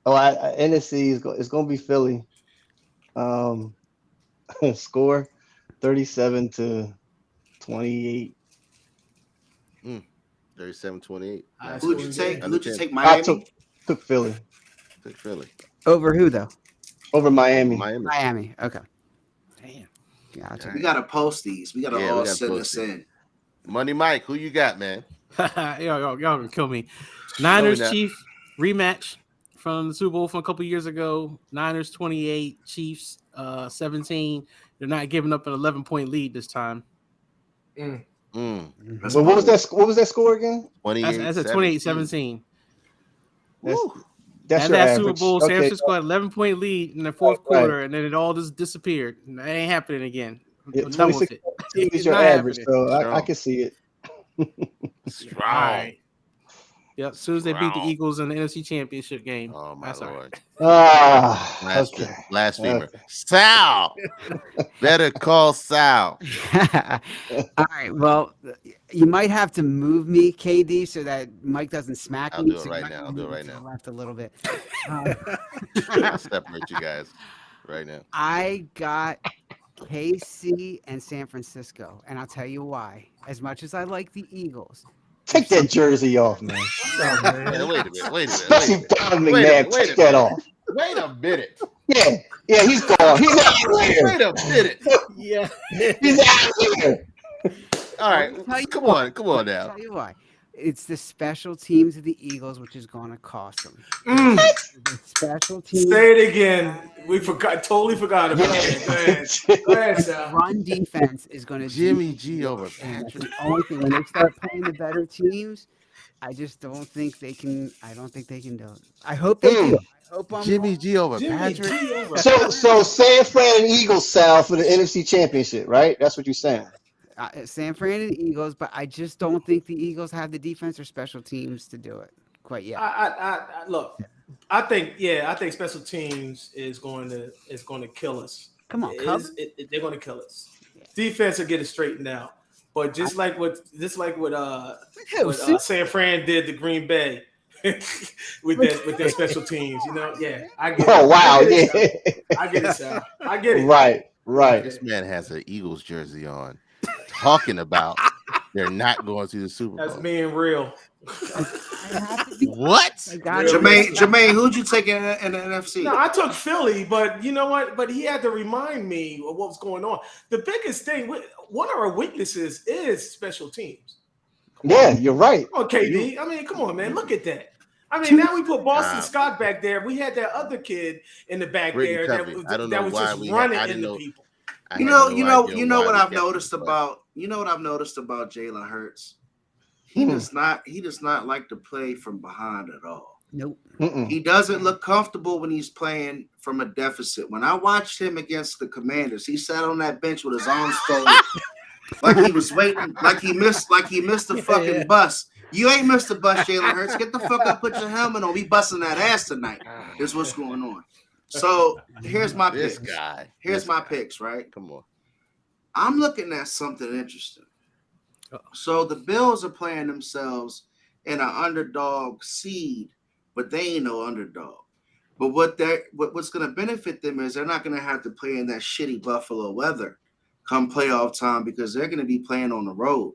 NFC is going to be Philly. Score 37-28. 37-28. High Who'd you scoring take? game. Who'd you take? I Miami. took Philly Take Philly. Over who though? over Miami. Miami. Miami. Okay. Damn. Gotcha. We gotta post these. We gotta Yeah, we all gotta send post this it. in. Money Mike, who you got, man? y'all gonna kill me. Niners not. Chiefs rematch from the Super Bowl from a couple years ago. Niners 28, Chiefs 17. They're not giving up an 11-point lead this time. Mm. That's But what was bold. that? What was that score again? 28. That's a 28-17. That's And your that average. Super Bowl, San Okay. Francisco had 11-point lead in the fourth Right. quarter, and then it all just disappeared. And that ain't happening again. Yeah, I'm done with 26 it. is It's your not average, happening. so I Strong. can see it. Strong. All right. Yep. As soon as they beat the Strong. Eagles in the NFC Championship game. Oh my That's all lord. Okay. Blasphemer. Okay. Sal. Better call Sal. All right. Well, you might have to move me, KD, so that Mike doesn't smack I'll me. do it so you right might now. wanna I'll do it move right to the now. Left a little bit. I'll separate you guys right now. I got KC and San Francisco, and I'll tell you why. As much as I like the Eagles, Take that jersey off, man. Man, wait a minute. Especially Donovan Wait a McNabb. minute, wait a Take that off. Wait a minute. Yeah, he's gone. He's out of here. Wait a minute. Yeah. He's out of here. All right. I'll tell you Come why. on. Come on I'll now. tell you why. It's the special teams of the Eagles, which is going to cost them. Mm. The special teams. Say it again. We forgot. Totally forgot about it. Go ahead. Go ahead, Sal. Run defense is going to Jimmy G over And that's Patrick. the only thing. When they start playing the better teams, I just don't think they can. I don't think they can do it. I hope they do. I hope I'm Jimmy G over Jimmy Patrick. G over. So San Fran and Eagles, Sal, for the NFC Championship, right? That's what you're saying. San Fran and the Eagles, but I just don't think the Eagles have the defense or special teams to do it quite yet. I look. I think special teams is going to kill us. Come on, It Cubs. is- they're going to kill us. Defense will get it straightened out. But just like what San Fran did to Green Bay with their special teams, I get it. Oh wow, I get it, yeah. Sal. I get it, Sal. I get it. Right. This man has an Eagles jersey on, talking about They're not going to the Super That's Bowl. being real. What? Jermaine, who'd you take in the NFC? No, I took Philly, but you know what? But he had to remind me of what was going on. The biggest thing, one of our weaknesses is special teams. Yeah, you're right. Come on, KD. I mean, come on, man. Look at that. I mean, now we put Boston Scott back there. We had that other kid in the back there that was just running into people. You know what I've noticed about Jalen Hurts. He does not like to play from behind at all. Nope. He doesn't look comfortable when he's playing from a deficit. When I watched him against the Commanders, he sat on that bench with his arms folded, like he was waiting, like he missed the fucking bus. You ain't missed the bus, Jalen Hurts. Get the fuck up, put your helmet on. We busting that ass tonight. Is what's going on. So here's my picks. Here's my picks, right? Come on. I'm looking at something interesting. So the Bills are playing themselves in an underdog seed, but they ain't no underdog. But what's going to benefit them is they're not going to have to play in that shitty Buffalo weather come playoff time because they're going to be playing on the road.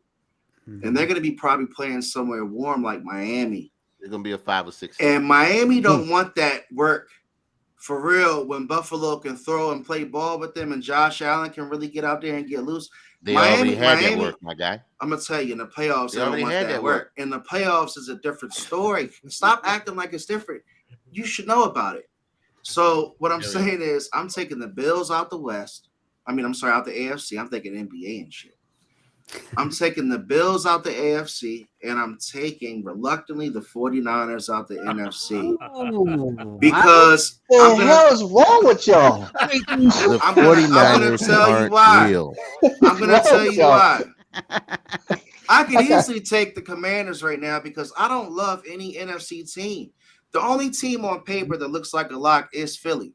And they're going to be probably playing somewhere warm like Miami. They're going to be a 5 or 6. And Miami don't want that work for real when Buffalo can throw and play ball with them and Josh Allen can really get out there and get loose. They already had that work, my guy. I'm going to tell you, in the playoffs, they already had that work. In the playoffs is a different story. Stop acting like it's different. You should know about it. So what I'm saying is I'm taking the Bills out the West. Out the AFC. I'm thinking NBA and shit. I'm taking the Bills out the AFC, and I'm taking, reluctantly, the 49ers out the NFC. Because what the hell is wrong with y'all? The 49ers aren't real. I'm going to tell you why. I can easily take the Commanders right now because I don't love any NFC team. The only team on paper that looks like a lock is Philly.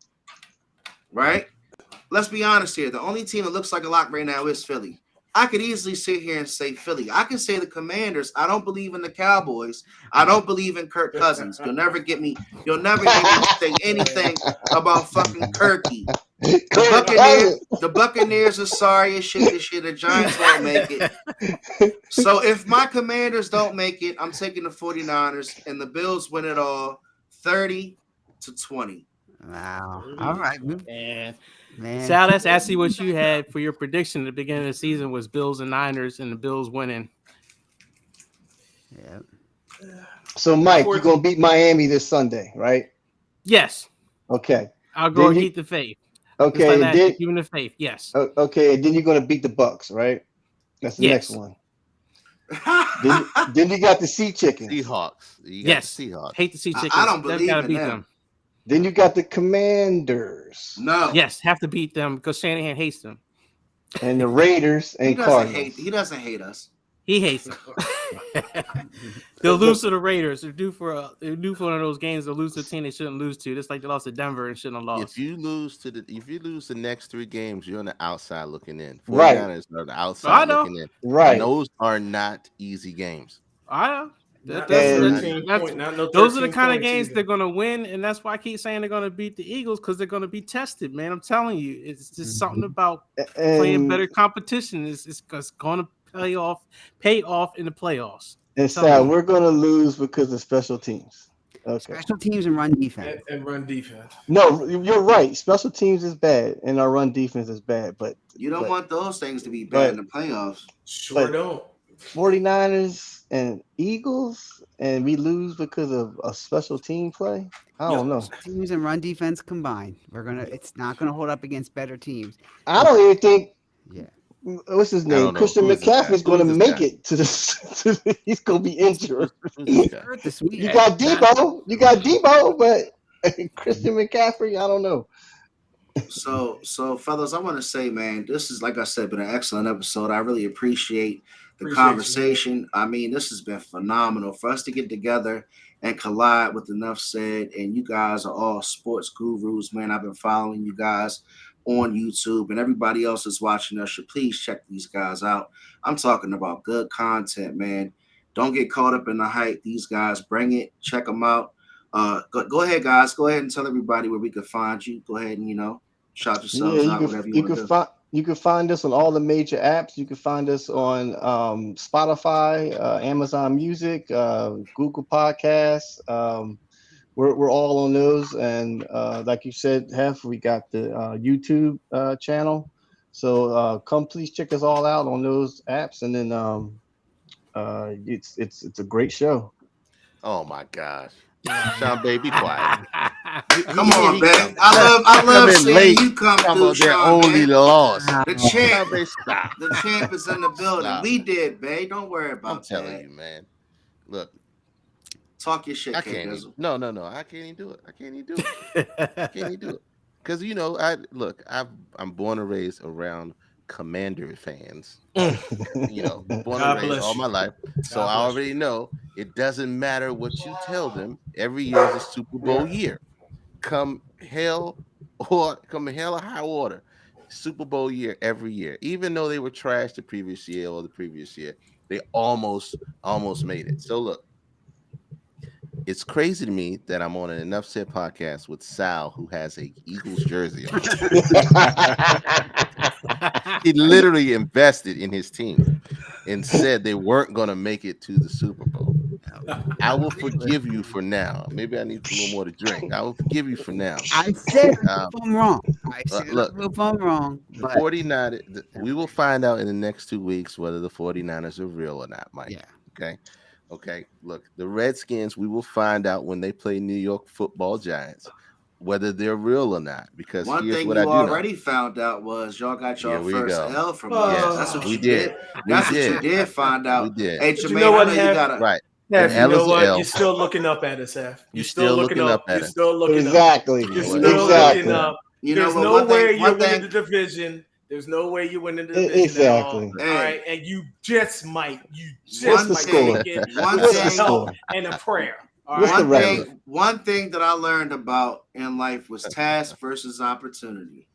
Right? Let's be honest here. The only team that looks like a lock right now is Philly. I could easily sit here and say Philly. I can say the Commanders. I don't believe in the Cowboys. I don't believe in Kirk Cousins. You'll never hear me say anything about fucking Kirky. The Buccaneers are sorry as shit this year. The Giants won't make it. So if my Commanders don't make it, I'm taking the 49ers, and the Bills win it all 30-20. Wow. All right. Man. Sal, that's actually what you had for your prediction at the beginning of the season was Bills and Niners and the Bills winning. Yeah. So, Mike, you're going to beat Miami this Sunday, right? Yes. Okay. I'll go and keep the faith. Okay. Like even the faith, yes. Okay, and then you're going to beat the Bucks, right? That's the next one. then you got the Sea Chickens. Seahawks. Seahawks. Hate the Sea Chickens. I don't believe in them. Then you got the Commanders. No. Yes, have to beat them because Shanahan hates them. And the Raiders and Cardinals. He doesn't hate us. He hates them. They'll lose to the Raiders. They're due for one of those games. They'll lose to a team they shouldn't lose to. Just like they lost to Denver and shouldn't have lost. If you lose the next 3 games, you're on the outside looking in. 49ers right. are on the outside looking in. Right. And those are not easy games. I know. Those are the kind of games they're going to win, and that's why I keep saying they're going to beat the Eagles because they're going to be tested, man. I'm telling you, it's just something about playing better competition. It's going to pay off in the playoffs. And Sal, we're going to lose because of special teams. Okay. Special teams and run defense. No, you're right. Special teams is bad, and our run defense is bad. But you don't want those things to be bad in the playoffs. Sure don't. 49ers and Eagles, and we lose because of a special team play. I don't know. Teams and run defense combined, it's not gonna hold up against better teams. I don't even think. Yeah. What's his name? Christian McCaffrey is going to make it to the. He's going to be injured. You got Debo, but Christian McCaffrey, I don't know. So fellas, I want to say, man, this is, like I said, been an excellent episode. I really appreciate the conversation. I mean, this has been phenomenal for us to get together and collide with Enough Said. And you guys are all sports gurus, man. I've been following you guys on YouTube, and everybody else is watching us should please check these guys out. I'm talking about good content, man. Don't get caught up in the hype. These guys bring it. Check them out. Go ahead, guys. Go ahead and tell everybody where we can find you. Go ahead and shout yourselves out, whatever you want to do. You can find us on all the major apps. You can find us on Spotify, Amazon Music, Google Podcasts. We're all on those, and like you said, Hef, we got the YouTube channel. So come, please check us all out on those apps, and then it's a great show. Oh my gosh, Sean, baby, quiet. Come on, man. I love seeing you come through, Sean. Only lost. The champ, Stop. the champ is in the building. Stop. We did, babe. Don't worry about that. I'm telling you, man. Look, talk your shit. I can't. No. I can't even do it. I can't even do it. Because I'm born and raised around Commander fans. Born and raised all my life. So I already know it doesn't matter what you tell them. Every year is a Super Bowl year. Come hell or high water. Super Bowl year every year. Even though they were trash the previous year, they almost made it. So look, it's crazy to me that I'm on an Enough Said podcast with Sal, who has a Eagles jersey on. He literally invested in his team and said they weren't going to make it to the Super Bowl. I will forgive you for now. Maybe I need a little more to drink. I will forgive you for now. I said if I'm wrong. Look, if I'm wrong. The 49ers, we will find out in the next 2 weeks whether the 49ers are real or not, Mike. Yeah. Okay. Look, the Redskins, we will find out when they play New York Football Giants whether they're real or not. Because one here's thing what you I do already know. found out was y'all got your first L from us. Yes, That's what we you did. That's what you did find out. We did. Hey, Jermaine, you know what, I know you got right. Hef, you know what? L. You're still looking up at us, Hef. You're still looking up at You're us. still looking exactly. up. You're still exactly. looking up. You know There's what, no way you're one winning thing- the division. There's no way you win the division Exactly. at all. All right, and you just might. What's the score? Get What's the help score? and a prayer. All What's right? the record? One thing that I learned about in life was task versus opportunity.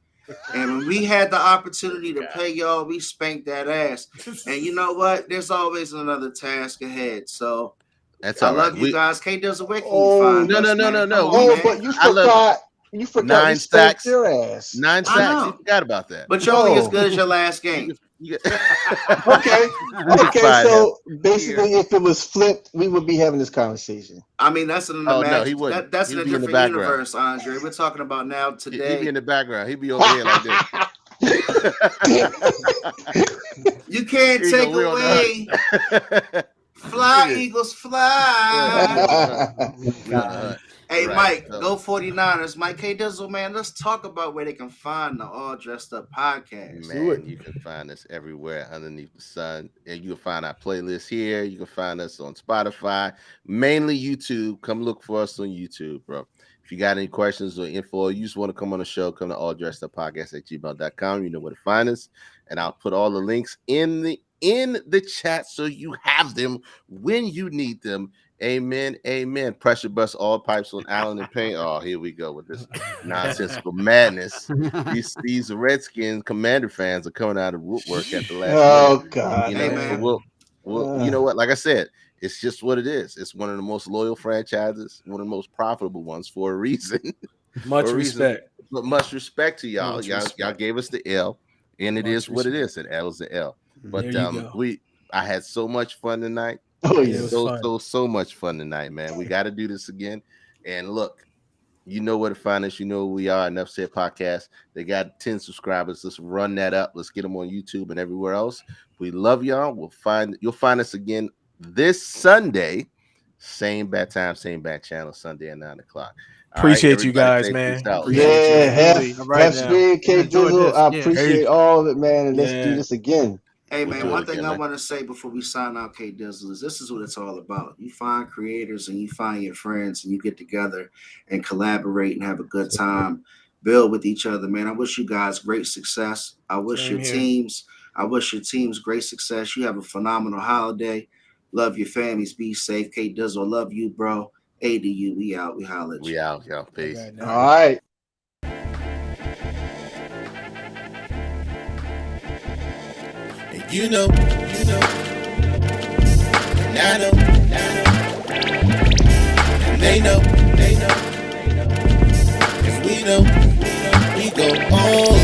And when we had the opportunity to play y'all, we spanked that ass. And you know what? There's always another task ahead. So That's I all love right. you guys. K Dizzle, where can Oh, you find no, us, no, man? no, Come on, Oh, man. but you I love forgot. You forgot 9 we spanked sacks. your ass. 9 I sacks. know. You forgot about that. But you're only No. as good as your last game. Okay. Okay. Find So basically, if it was flipped, we would be having this conversation. I mean, that's an Oh, no, he wouldn't. that's He'd in a be in the different background. universe, Andre. We're talking about now He'd today. be in the background. He'd be over here like this. You can't Here you take go, we're on away. Fly, Eagles, fly. Hey, Right, Mike, so- go 49ers. Mike K. Dizzle, man, let's talk about where they can find the All Dressed Up podcast. Man, you can find us everywhere underneath the sun. And you can find our playlist here. You can find us on Spotify, mainly YouTube. Come look for us on YouTube, bro. If you got any questions or info, or you just want to come on the show, come to alldresseduppodcast@gmail.com. You know where to find us. And I'll put all the links in the chat so you have them when you need them. Amen. Amen. Pressure bust all pipes on Allen and Payne. Oh, here we go with this nonsensical madness. These Redskins Commander fans are coming out of woodwork at the last minute. God. Hey, So man. we'll you know what? Like I said, it's just what it is. It's one of the most loyal franchises, one of the most profitable ones for a reason. Much For a reason. respect. But much respect to y'all. Much Y'all respect. gave us the L, and it Much is what it is. An L is the L. But There you go. I had so much fun tonight. Oh, It yeah. was fun. So much fun tonight, man. We got to do this again. And look, you know where to find us. You know who we are. Enough Said Podcast. They got 10 subscribers. Let's run that up. Let's get them on YouTube and everywhere else. We love y'all. You'll find us again this Sunday. Same bad time, same bad channel. Sunday at 9 o'clock. All Appreciate you everybody, guys, say man. peace out. Appreciate Yeah, Absolutely. Hef, All right Hef now. Speed, K. Enjoyed Dizzle, this. I Yeah. appreciate all of it, man. And let's Yeah. do this again. Hey, We'll man, do one it thing again, I man. want to say before we sign out, K. Dizzle, is this is what it's all about. You find creators and you find your friends and you get together and collaborate and have a good time, build with each other, man. I wish you guys great success. I wish Same your here. teams great success. You have a phenomenal holiday. Love your families. Be safe. K. Dizzle, love you, bro. ADU, we out. We holla at you. We out, y'all. Peace. Okay, All now. right. And you know, and I know, and they know, 'cause we know, we go on.